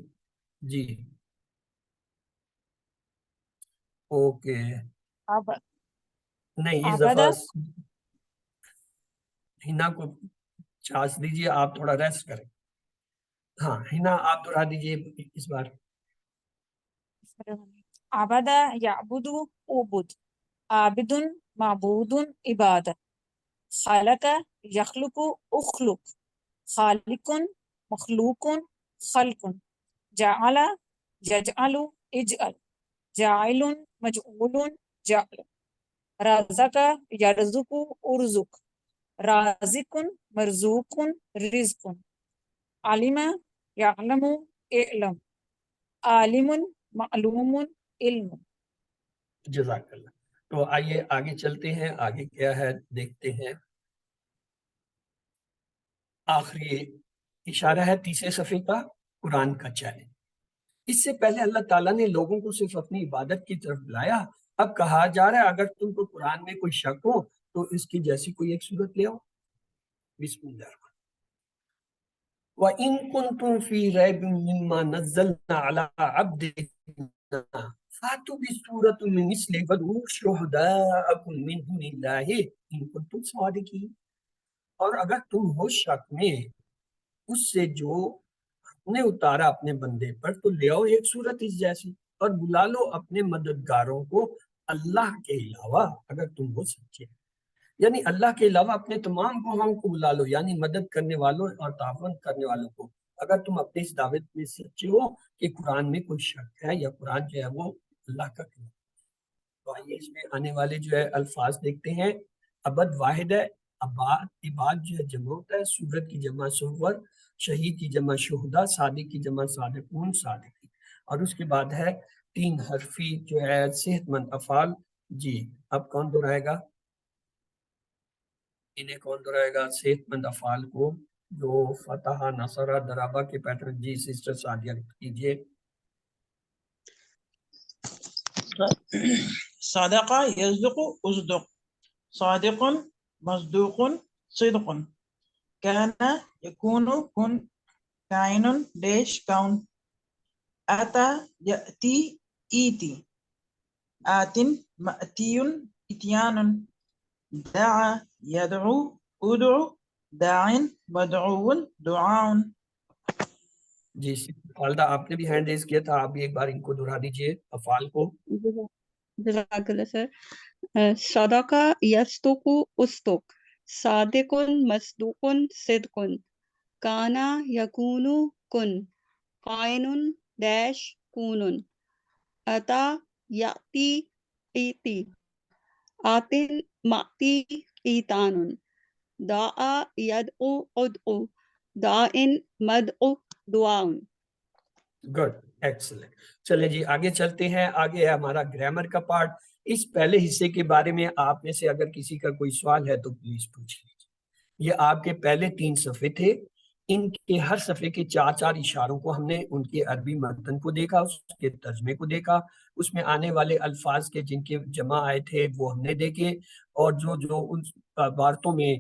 جی۔ اوکے نہیں، اس دفعہ ہنا کو چانس دیجیے، آپ تھوڑا ریسٹ کریں۔ ہاں ہنا آپ دہرا دیجیے اس بار۔
عبد یعبد عبد، عابد معبود عبادت، خلق یخلق اخلق، خالق مخلوق خلق، جعل یجعل اجعل، جاعل مجعول جعل، رزق یرزق ارزق، رازق مرزوق رزق، علم یعلم اعلم، عالم معلوم علم۔
جزاک اللہ۔ تو آئیے آگے چلتے ہیں، آگے کیا ہے دیکھتے ہیں۔ آخری اشارہ ہے تیسرے صفحے کا، قرآن کا چیلنج۔ اس سے پہلے اللہ تعالیٰ نے لوگوں کو صرف اپنی عبادت کی طرف بلایا، اب کہا جا رہا ہے اگر تم کو قرآن میں کوئی شک ہو تو اس کی جیسی کوئی ایک صورت لے آؤ۔ بسم اللہ الرحمن وَإِن كُنتُمْ فِي رَيْبٍ مِّمَّا نَزَّلْنَا عَلَىٰ عَبْدِنَا فَأْتُوا بِسُورَةٍ مِّن مِّثْلِهِ وَادْعُوا شُهَدَاءَكُم مِّن دُونِ اللَّهِ إِن كُنتُمْ صَادِقِينَ۔ اور اگر تم ہو شک میں اس سے جو نے اتارا اپنے بندے پر، تو لے آؤ ایک صورت اس جیسی اور بلا لو اپنے مددگاروں کو اللہ کے علاوہ اگر تم ہو سچے، یعنی اللہ کے علاوہ اپنے تمام گواہوں کو بلا لو، یعنی مدد کرنے والوں اور تعاون کرنے والوں کو، اگر تم اپنے اس دعوت میں سچے ہو کہ قرآن میں کوئی شک ہے یا قرآن جو ہے وہ اللہ کا کلام۔ تو آئیے اس میں آنے والے جو ہے الفاظ دیکھتے ہیں۔ عبد واحد ہے، عباد جو ہے جمع ہوتا ہے، سورت کی جمع سور، شہید کی جمع شہدا، صادق کی جمع صادقون صادقی، اور اس کے بعد ہے 3 حرفی جو ہے صحت مند افعال۔ جی اب کون دہرائے گا؟ انہیں کون دہرائے گا صحت مند افعال کو جو فتح، نصرہ، درابہ کے پیٹرن؟ جی سسٹر سعدیہ کیجیے۔
صدق یصدق اصدق، صادق مصدوق صدق، کان یکون کن، کائن ڈیش کون، اتا یاتی ایتی، آتن مأتیون اتیان، دعا یدعو ادعو، داعن مدعون دعاؤن۔
جی خالدہ آپ نے بھی ہینڈ ریز کیا تھا، آپ بھی ایک بار ان کو دہرا دیجیے افعال کو۔
جزاک اللہ سر۔ صدق یصدق اصدق، صادق مصدوق صدق، کانا یکون کن، قائن ڈیش کون، اتا یاتی ایتی، آتن ماتی ایتان، دعا یدعو ادعو، داعن مدعو دعاؤن۔
Good, excellent. چلیں جی آگے چلتے ہیں، آگے ہے ہمارا گرامر کا پارٹ۔ اس پہلے حصے کے بارے میں آپ میں سے اگر کسی کا کوئی سوال ہے تو پلیز پوچھ لیجیے۔ یہ آپ کے پہلے 3 صفحے تھے، ان کے ہر صفحے کے 4 اشاروں کو ہم نے ان کے عربی متن کو دیکھا، اس کے ترجمے کو دیکھا، اس میں آنے والے الفاظ کے جن کے جمع آئے تھے وہ ہم نے دیکھے، اور جو ان عبارتوں میں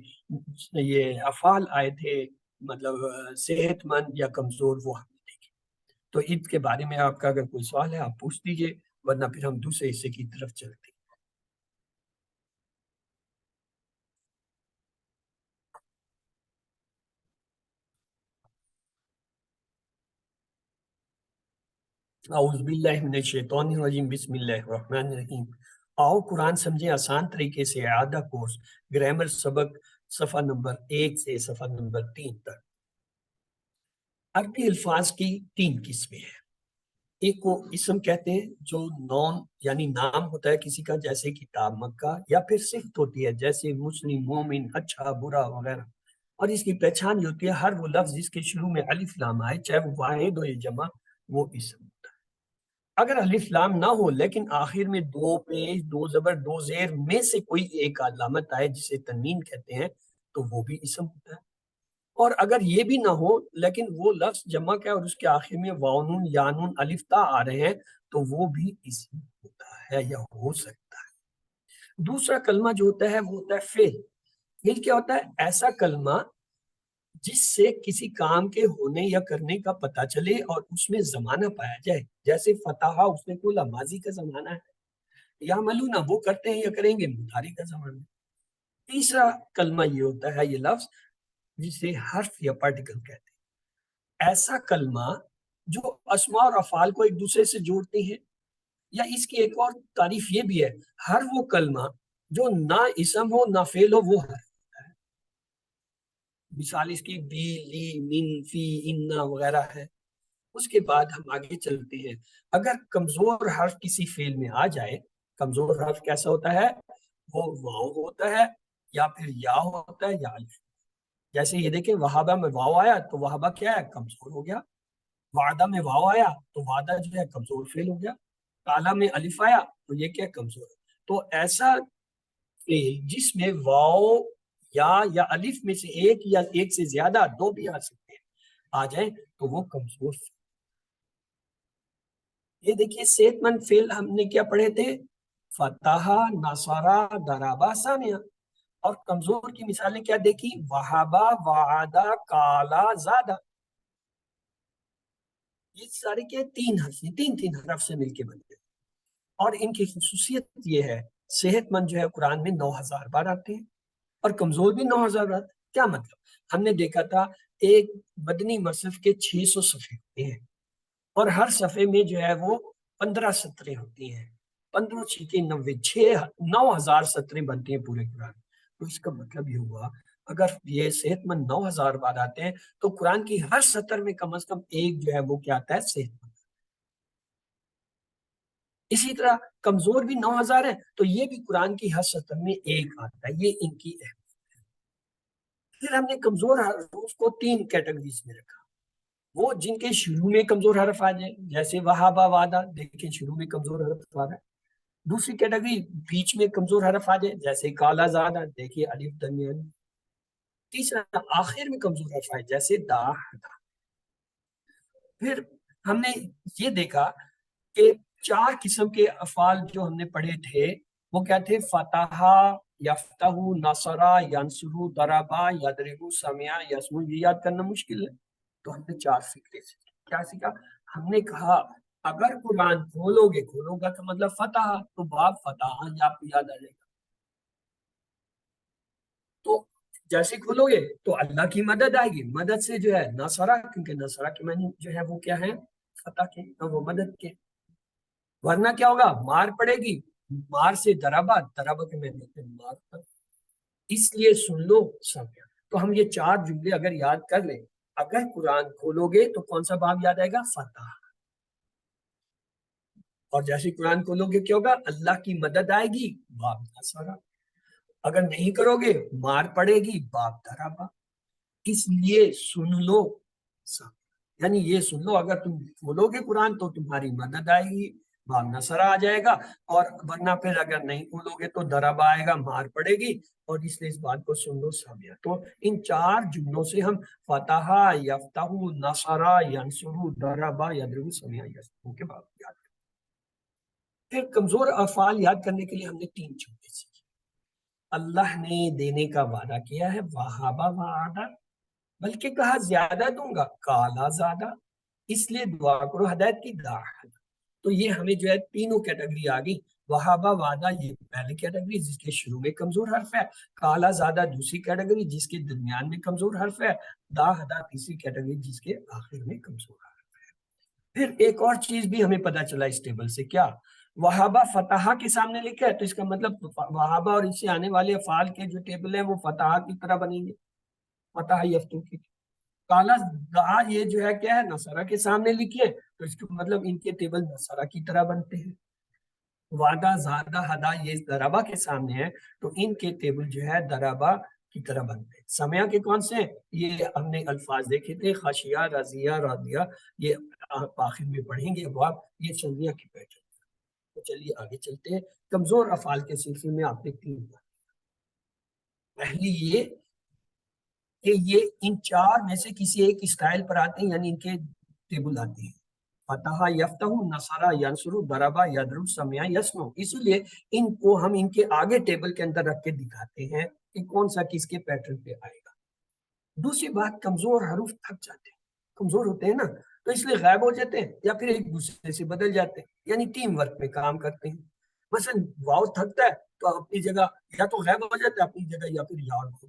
یہ افعال آئے تھے مطلب صحت مند یا کمزور وہ ہم نے دیکھے۔ تو عید کے بارے میں آپ کا اگر کوئی سوال ہے آپ پوچھ دیجئے، ورنہ پھر ہم دوسرے حصے کی طرف چلتے ہیں۔ اعوذ باللہ من الشیطان الرجیم، بسم اللہ الرحمن الرحیم۔ آؤ قرآن سمجھیں آسان طریقے سے اعادہ کورس، گرامر سبق صفحہ نمبر 1 سے صفحہ نمبر 3 تک۔ عربی الفاظ کی 3 قسمیں ہیں۔ ایک کو اسم کہتے ہیں جو نون یعنی نام ہوتا ہے کسی کا، جیسے کتاب مکہ، یا پھر صفت ہوتی ہے جیسے مسلم، مومن، اچھا، برا وغیرہ، اور اس کی پہچان یہ ہوتی ہے ہر وہ لفظ جس کے شروع میں الف لام آئے، چاہے وہ واحد ہو یا جمع، وہ اسم ہوتا ہے۔ اگر الف لام نہ ہو لیکن آخر میں 2 پیش، 2 زبر، 2 زیر میں سے کوئی ایک علامت آئے جسے تنوین کہتے ہیں تو وہ بھی اسم ہوتا ہے۔ اور اگر یہ بھی نہ ہو لیکن وہ لفظ جمع کا ہے اور اس کے آخر میں واو نون یا نون الف تا آ رہے ہیں تو وہ بھی اسم ہوتا ہے یا ہو سکتا ہے۔ دوسرا کلمہ جو ہوتا ہے وہ ہوتا ہے فعل۔ فعل کیا ہوتا ہے؟ ایسا کلمہ جس سے کسی کام کے ہونے یا کرنے کا پتہ چلے اور اس میں زمانہ پایا جائے، جیسے فتح اس نے کھولا، ماضی کا زمانہ ہے، یا ملونا وہ کرتے ہیں یا کریں گے، مضارع کا زمانہ ہے۔ تیسرا کلمہ یہ ہوتا ہے، یہ لفظ جسے حرف یا پارٹیکل کہتے ہیں، ایسا کلمہ جو اسماء اور افعال کو ایک دوسرے سے جوڑتے ہیں، یا اس کی ایک اور تعریف یہ بھی ہے، ہر وہ کلمہ جو نہ اسم ہو نہ فعل ہو وہ حرف ہوتا ہے۔ مثال اس کی بی، لی، من، فی، انا وغیرہ ہے۔ اس کے بعد ہم آگے چلتے ہیں۔ اگر کمزور حرف کسی فعل میں آ جائے، کمزور حرف کیسا ہوتا ہے؟ وہ واو ہوتا ہے یا پھر یا ہوتا ہے یا الف۔ جیسے یہ دیکھیں وہابہ میں واو آیا تو وہابہ کیا ہے؟ کمزور ہو گیا۔ وعدہ میں واو آیا تو وعدہ جو ہے کمزور فعل ہو گیا۔ کالا میں الف آیا تو یہ کیا کمزور ہے۔ تو ایسا فعل جس میں واو یا الف میں سے ایک یا ایک سے زیادہ، 2 بھی آ سکتے ہیں، آ جائیں تو وہ کمزور فعل۔ یہ دیکھیے صحت مند فعل ہم نے کیا پڑھے تھے؟ فتح، نصرہ، ضربہ، سامعہ۔ اور کمزور کی مثالیں کیا دیکھی؟ وہابہ، وعدہ، کالا، زادہ۔ یہ سارے کے 3 حرف، 3 حرف سے مل کے بنتے ہیں، اور ان کی خصوصیت یہ ہے صحت مند جو ہے قرآن میں 9000 بار آتے ہیں اور کمزور بھی 9000 بار۔ کیا مطلب؟ ہم نے دیکھا تھا ایک مدنی مصحف کے 600 صفحے ہوتے ہیں اور ہر صفحے میں جو ہے وہ 15 سطریں ہوتی ہیں، 15 چھکے 90، 9000 سطریں بنتی ہیں پورے قرآن۔ تو اس کا مطلب یہ ہوا اگر یہ صحت مند 9000 بار آتے ہیں تو قرآن کی ہر سطر میں کم از کم ایک جو ہے وہ کیا آتا ہے؟ صحت مند۔ اسی طرح کمزور بھی 9000 ہے تو یہ بھی قرآن کی ہر سطر میں ایک آتا ہے۔ یہ ان کی اہمیت ہے۔ پھر ہم نے کمزور حروف کو 3 کیٹیگریز میں رکھا، وہ جن کے شروع میں کمزور حرف آ جائے، جیسے وہابہ، وعدہ، دیکھیں شروع میں کمزور حرف آ رہا ہے۔ دوسری کیٹیگری بیچ میں کمزور حرف آ جائے، جیسے کالا، زادہ، دیکھیے الف درمیان۔ تیسرا آخر میں کمزور حرف آئے، جیسے دا، دا۔ پھر ہم نے یہ دیکھا کہ 4 قسم کے افعال جو ہم نے پڑھے تھے وہ کیا تھے؟ فتح، یفتح، نصرہ، ینصر، ضربہ، یضرب، سمع، یسمع۔ یہ یاد کرنا مشکل ہے تو ہم نے 4 فکرے سیکھے۔ کیا سیکھا؟ ہم نے کہا اگر قرآن کھولو گا تو مطلب فتح، تو باب فتح یہ آپ کو یاد آ جائے گا۔ تو جیسے کھولو گے تو اللہ کی مدد آئے گی، مدد سے جو ہے نصرہ، کیونکہ نصرہ کے معنی جو ہے وہ کیا ہے؟ فتح کے، وہ مدد کے۔ ورنہ کیا ہوگا؟ مار پڑے گی، مار سے ضربہ، ضربہ کے معنی ہوتے ہیں مار۔ اس لیے سن لو سمجھا۔ تو ہم یہ 4 جملے اگر یاد کر لیں، اگر قرآن کھولو گے تو کون سا باب یاد آئے گا؟ فتح۔ اور جیسے قرآن کھولو گے کیا ہوگا؟ اللہ کی مدد آئے گی، باب نصرہ۔ اگر نہیں کرو گے مار پڑے گی، باب ضربہ۔ اس لیے سن لو سمجھا، یعنی یہ سن لو اگر تم کھولو گے قرآن تو تمہاری مدد آئے گی، باب نصر آ جائے گا، اور ورنہ پھر اگر نہیں کھولوگے تو درب آئے گا، مار پڑے گی، اور اس لیے اس بات کو سن لو سمجھا۔ تو ان 4 جملوں سے ہم فتح، یفتح، نصر، ینصر، درب، یضرب، سمع، یسمع کے باب یاد کریں۔ پھر کمزور افعال یاد کرنے کے لیے ہم نے 3 جملے سیکھے۔ اللہ نے دینے کا وعدہ کیا ہے، وہابا وعدہ، بلکہ کہا زیادہ دوں گا، کالا زیادہ، اس لیے دعا کرو ہدایت کی، داخل۔ تو یہ ہمیں جو ہے تینوں کیٹیگری آ گئی۔ وہابا وعدہ یہ پہلی کیٹیگری جس کے شروع میں کمزور حرف ہے، کالا زیادہ دوسری کیٹیگری جس کے درمیان میں کمزور حرف ہے، دا ہدا تیسری کیٹیگری جس کے آخر میں کمزور حرف ہے۔ پھر ایک اور چیز بھی ہمیں پتہ چلا اس ٹیبل سے، کیا وہابا فتح کے سامنے لکھا ہے، تو اس کا مطلب وہابا اور اس سے آنے والے افعال کے جو ٹیبل ہیں وہ فتح کی طرح بنیں گے، فتح یفتو کی۔ کالا دا یہ جو ہے کیا ہے، نصرہ کے سامنے لکھیے، تو اس کا مطلب ان کے ٹیبل نصرہ کی طرح بنتے ہیں۔ وعدہ، زادہ، ہدا یہ دربا کے سامنے ہے، تو ان کے ٹیبل جو ہے دربا کی طرح بنتے ہیں۔ سمعہ کے کون سے ہیں؟ یہ ہم نے الفاظ دیکھے تھے، خشیہ، رضیہ، راضیہ، یہ آخر میں پڑھیں گے ابواب، یہ سمعہ کی پیٹرن۔ تو چلیے آگے چلتے ہیں۔ کمزور افعال کے سلسلے میں آپ نے 3 بات۔ پہلی یہ کہ یہ ان 4 میں سے کسی ایک اسٹائل پر آتے ہیں، یعنی ان کے ٹیبل آتے ہیں، فتح، یفتح، نصر، ینصر، ضرب، یضرب، سمع، یسمع۔ اسی لیے ان کو ہم ان کے آگے ٹیبل کے اندر رکھ کے دکھاتے ہیں کہ کون سا کس کے پیٹرن پہ آئے گا۔ دوسری بات، کمزور حروف تھک جاتے ہیں، کمزور ہوتے ہیں نا، تو اس لیے غائب ہو جاتے ہیں یا پھر ایک دوسرے سے بدل جاتے ہیں، یعنی ٹیم ورک میں کام کرتے ہیں۔ مثلا واؤ تھکتا ہے تو اپنی جگہ یا تو غائب ہو جاتا ہے اپنی جگہ، یا پھر یاد ہو،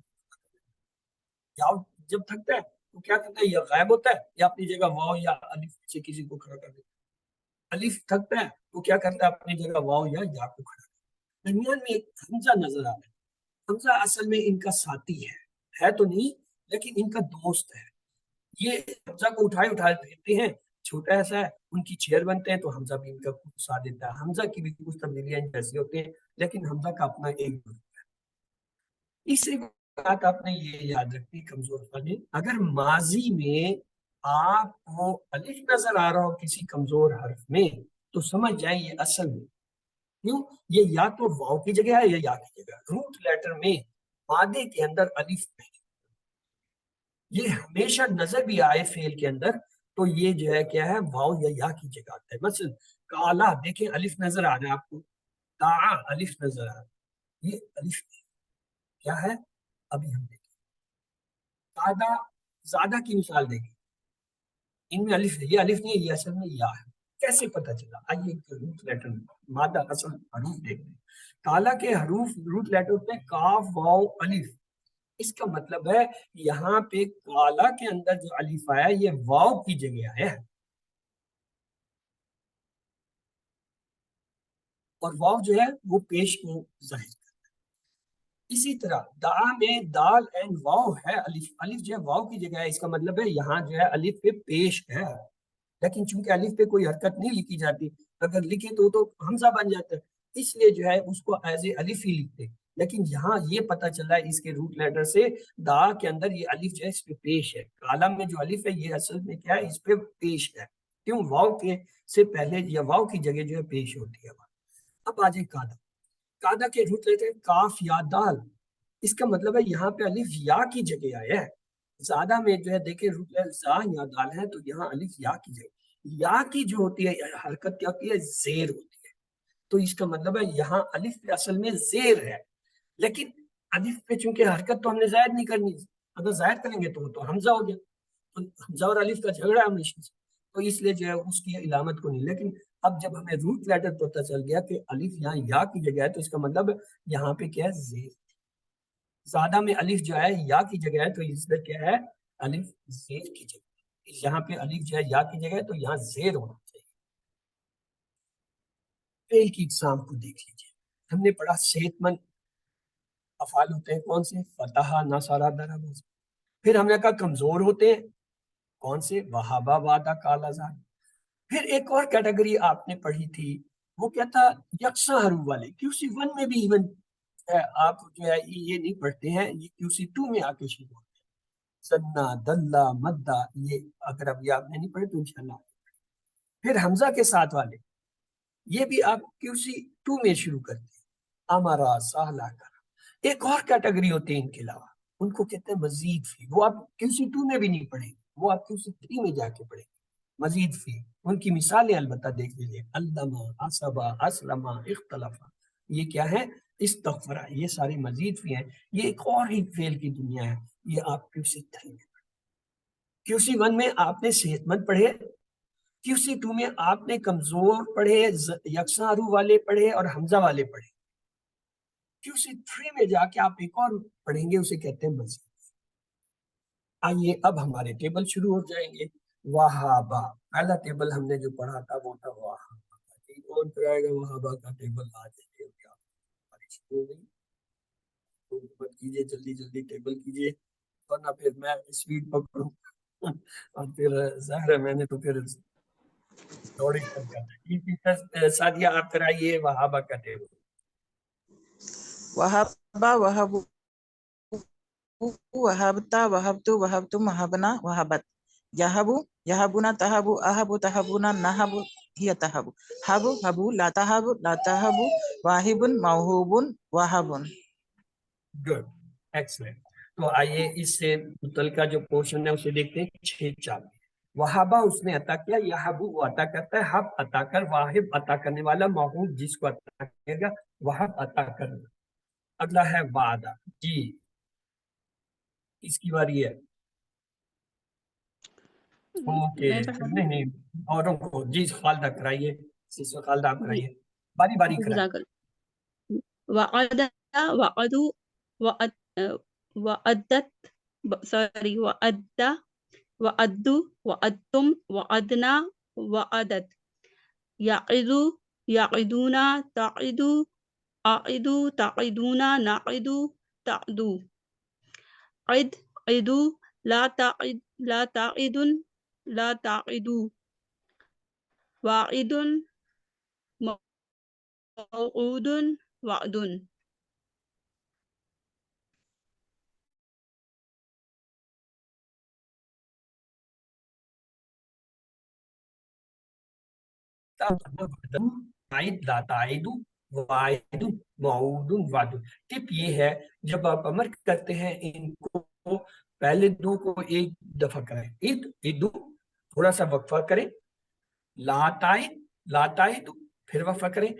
یا جب تھکتا ہے تو کیا کرتا ہے، یا غائب ہوتا ہے یا اپنی جگہ واؤ یا الف سے کسی کو کھڑا کر دیتا ہے۔ الف تھکتا ہے تو کیا کرتا ہے، اپنی جگہ واؤ یا کو کھڑا کرتا ہے۔ درمیان میں ایک حمزہ نظر آ رہا ہے، حمزہ اصل میں ان کا ساتھی ہے تو نہیں لیکن ان کا دوست ہے۔ یہ حمزہ کو اٹھائے دیتے ہیں، چھوٹا ایسا ہے، ان کی چیئر بنتے ہیں، تو حمزہ بھی ان کا ساتھ دیتا ہے۔ حمزہ کی بھی کچھ تبدیلیاں جیسی ہوتی ہیں، لیکن حمزہ کا اپنا ایک گروپ ہے۔ تیسری بات آپ نے یہ یاد رکھنی کمزور والے، اگر ماضی میں آپ کو الف نظر آ رہا ہو کسی کمزور حرف میں تو سمجھ جائیں یہ اصل میں، کیوں، یہ یا تو واؤ کی جگہ ہے یا کی جگہ۔ روٹ لیٹر میں مادے کے اندر الف پہلے، یہ ہمیشہ نظر بھی آئے فعل کے اندر تو یہ جو ہے کیا ہے، واؤ یا کی جگہ آتا ہے۔ مثلا کالا، دیکھیں الف نظر آ رہا ہے آپ کو، تا الف نظر آ رہا ہے، یہ الف کیا ہے، ابھی ہم دیکھیں۔ زادہ، زادہ کی مثال دیکھیں، ان میں الف ہے، یہ الف نہیں ہے، یہ اصل میں یا ہے۔ کیسے پتہ چلا؟ آئیے روٹ لیٹر مادہ اصل حروف دیکھتے ہیں۔ کالا کے حروف روٹ لیٹر پہ کاف، واؤ، الف، اس کا مطلب ہے یہاں پہ کالا کے اندر جو الف آیا یہ واؤ کی جگہ آیا ہے، اور واؤ جو ہے وہ پیش کو ظاہر کرتا ہے۔ اسی طرح دعا میں دال اینڈ واؤ ہے، الف، الف جو ہے واؤ کی جگہ ہے، اس کا مطلب ہے یہاں جو ہے الف پہ پیش ہے، لیکن چونکہ الف پہ کوئی حرکت نہیں لکھی جاتی، اگر لکھے تو حمزہ بن جاتا ہے، اس لیے جو ہے اس کو ایز اے الف ہی لکھتے، لیکن یہاں یہ پتہ چلا ہے اس کے روٹ لیٹر سے دا کے اندر یہ الف جو ہے اس پہ پیش ہے، کالم میں جو الف ہے یہ اصل میں کیا ہے، اس پہ پیش ہے، کیوں، واؤ کے سے پہلے یا واؤ کی جگہ جو ہے پیش ہوتی ہے۔ اب آ جائے قاعدہ، قاعدہ کے روٹ لیٹر کاف یا دال، اس کا مطلب ہے یہاں پہ الف یا کی جگہ آیا ہے۔ زیادہ میں جو ہے دیکھیں روٹ لیٹر زا یا دال ہے تو یہاں الف یا کی جگہ، یا کی جو ہوتی ہے حرکت کیا ہوتی ہے، زیر ہوتی ہے، تو اس کا مطلب ہے یہاں الف پہ اصل میں زیر ہے، لیکن الف پہ چونکہ حرکت تو ہم نے زائد نہیں کرنی، اگر زائد کریں گے تو حمزہ ہو گیا، تو حمزہ اور الف کا جھگڑا ہے ہمیشہ سے، تو اس لیے جو ہے اس کی علامت کو نہیں، لیکن اب جب ہمیں روٹ لیٹر پتہ چل گیا کہ الف یہاں یا کی جگہ ہے تو اس کا مطلب یہاں پہ کیا ہے، زیر۔ زیادہ میں الف جو ہے یا کی جگہ ہے تو اس میں کیا ہے، الف زیر کی جگہ، یہاں پہ الف جو ہے یا کی جگہ ہے تو یہاں زیر ہونا چاہیے۔ فعل کی اقسام کو دیکھ لیجیے، ہم نے پڑھا صحت مند افعال ہوتے ہیں کون سے، فتح، نصر، ضرب۔ پھر ہم نے کہا کمزور ہوتے ہیں کون سے، وہابا، وعدہ، کالا زاد۔ پھر ایک اور کیٹیگری آپ نے پڑھی تھی، وہ کیا تھا، یکساں حروف والے، QC1 میں بھی ایون آپ جو ہے یہ نہیں پڑھتے ہیں، یہ QC2 میں آ کے شروع ہوتے ہیں، سنہ، دلہ، مدہ، یہ اگر ابھی آپ نے نہیں پڑھے تو انشاءاللہ۔ پھر حمزہ کے ساتھ والے، یہ بھی آپ QC2 میں شروع کرتے ہیں، امارا سہلا کرا۔ ایک اور کیٹیگری ہوتی ہے ان کے علاوہ، ان کو کہتے ہیں مزید فی، وہ آپ QC2 میں بھی نہیں پڑھیں گے، وہ آپ QC3 میں جا کے پڑھیں گے، مزید فی۔ ان کی مثالیں البتہ دیکھ لیجیے، علمہ، عصبہ، اسلمہ، اختلفہ، یہ کیا ہے؟ استغفرہ، یہ ساری مزید فی ہیں۔ یہ ایک اور ہی فعل کی دنیا ہے، یہ آپ QC3 میں پڑھیں۔ QC1 میں آپ نے صحت مند پڑھے، QC2 میں آپ نے کمزور پڑھے، یکساں روح والے پڑھے اور حمزہ والے پڑھے۔ QC3 میں جا کے آپ ایک اور پڑھیں گے، اسے کہتے ہیں مزید۔ آئیے اب ہمارے ٹیبل شروع ہو جائیں گے۔ وہابہ، پہلا ٹیبل ہم نے جو پڑھا تھا وہ تھا وہابہ کا۔ کون کرائے گا وہابہ کا ٹیبل؟ آ جائیے، بارش شروع ہو گئی، تو مت کیجیے، جلدی جلدی ٹیبل کیجیے، ورنہ پھر میں اسپیڈ پکڑوں اور پھر ظاہر ہے میں نے تو پھر دوڑی کر جانا۔ سادیہ آپ کرائیے وہابہ کا ٹیبل۔
وہابا، وہب، وہبتا، وہبتو، وہبتم، وہبنا، وہبت، یہبو، یہبونا، تہبو، اہبو، تہبونا، نہبو، ہی تہبو، ہبو، ہبو، لا تہبو، لا تہبو، واہبن، موہوبن، وہبن۔
Good, excellent. تو آئیے اس سے متعلقہ جو پورشن ہے اسے دیکھتے ہیں، 6-4۔ وہابہ اس نے عطا کیا، یہبو وہ عطا کرتا ہے، ہب عطا کر، واہب عطا کرنے والا، موہوب جس کو عطا کرے گا، وہب عطا کرنا۔ اگلا ہے وعدہ، جی اس کی باری ہے۔ اوکے،
میں پڑھا
نہیں نہیں، اوروں کو، جی خالدہ کرائیے، سسٹر خالدہ آپ
جی،
کرائیے، باری باری کرائیے۔
جزاک اللہ۔ وعد، وعدو، وعد، وعدت، سوری، وعد، وعدو، وعدتم، وعدنا، وعدت، یعدو، یعدونا، تعدو، اعدو، تعدونا، نعدو، تعدو، عد، عدو، لا تعد، لا تعدن، لا تعدو، واعد، موعود، وعد۔
ٹپ یہ ہے، جب آپ امر کرتے ہیں ان کو پہلے دو کو ایک دفعہ کریں، اید ادو، تھوڑا سا وقفہ کریں، لا تائد، لا تائد، پھر وقفہ کریں،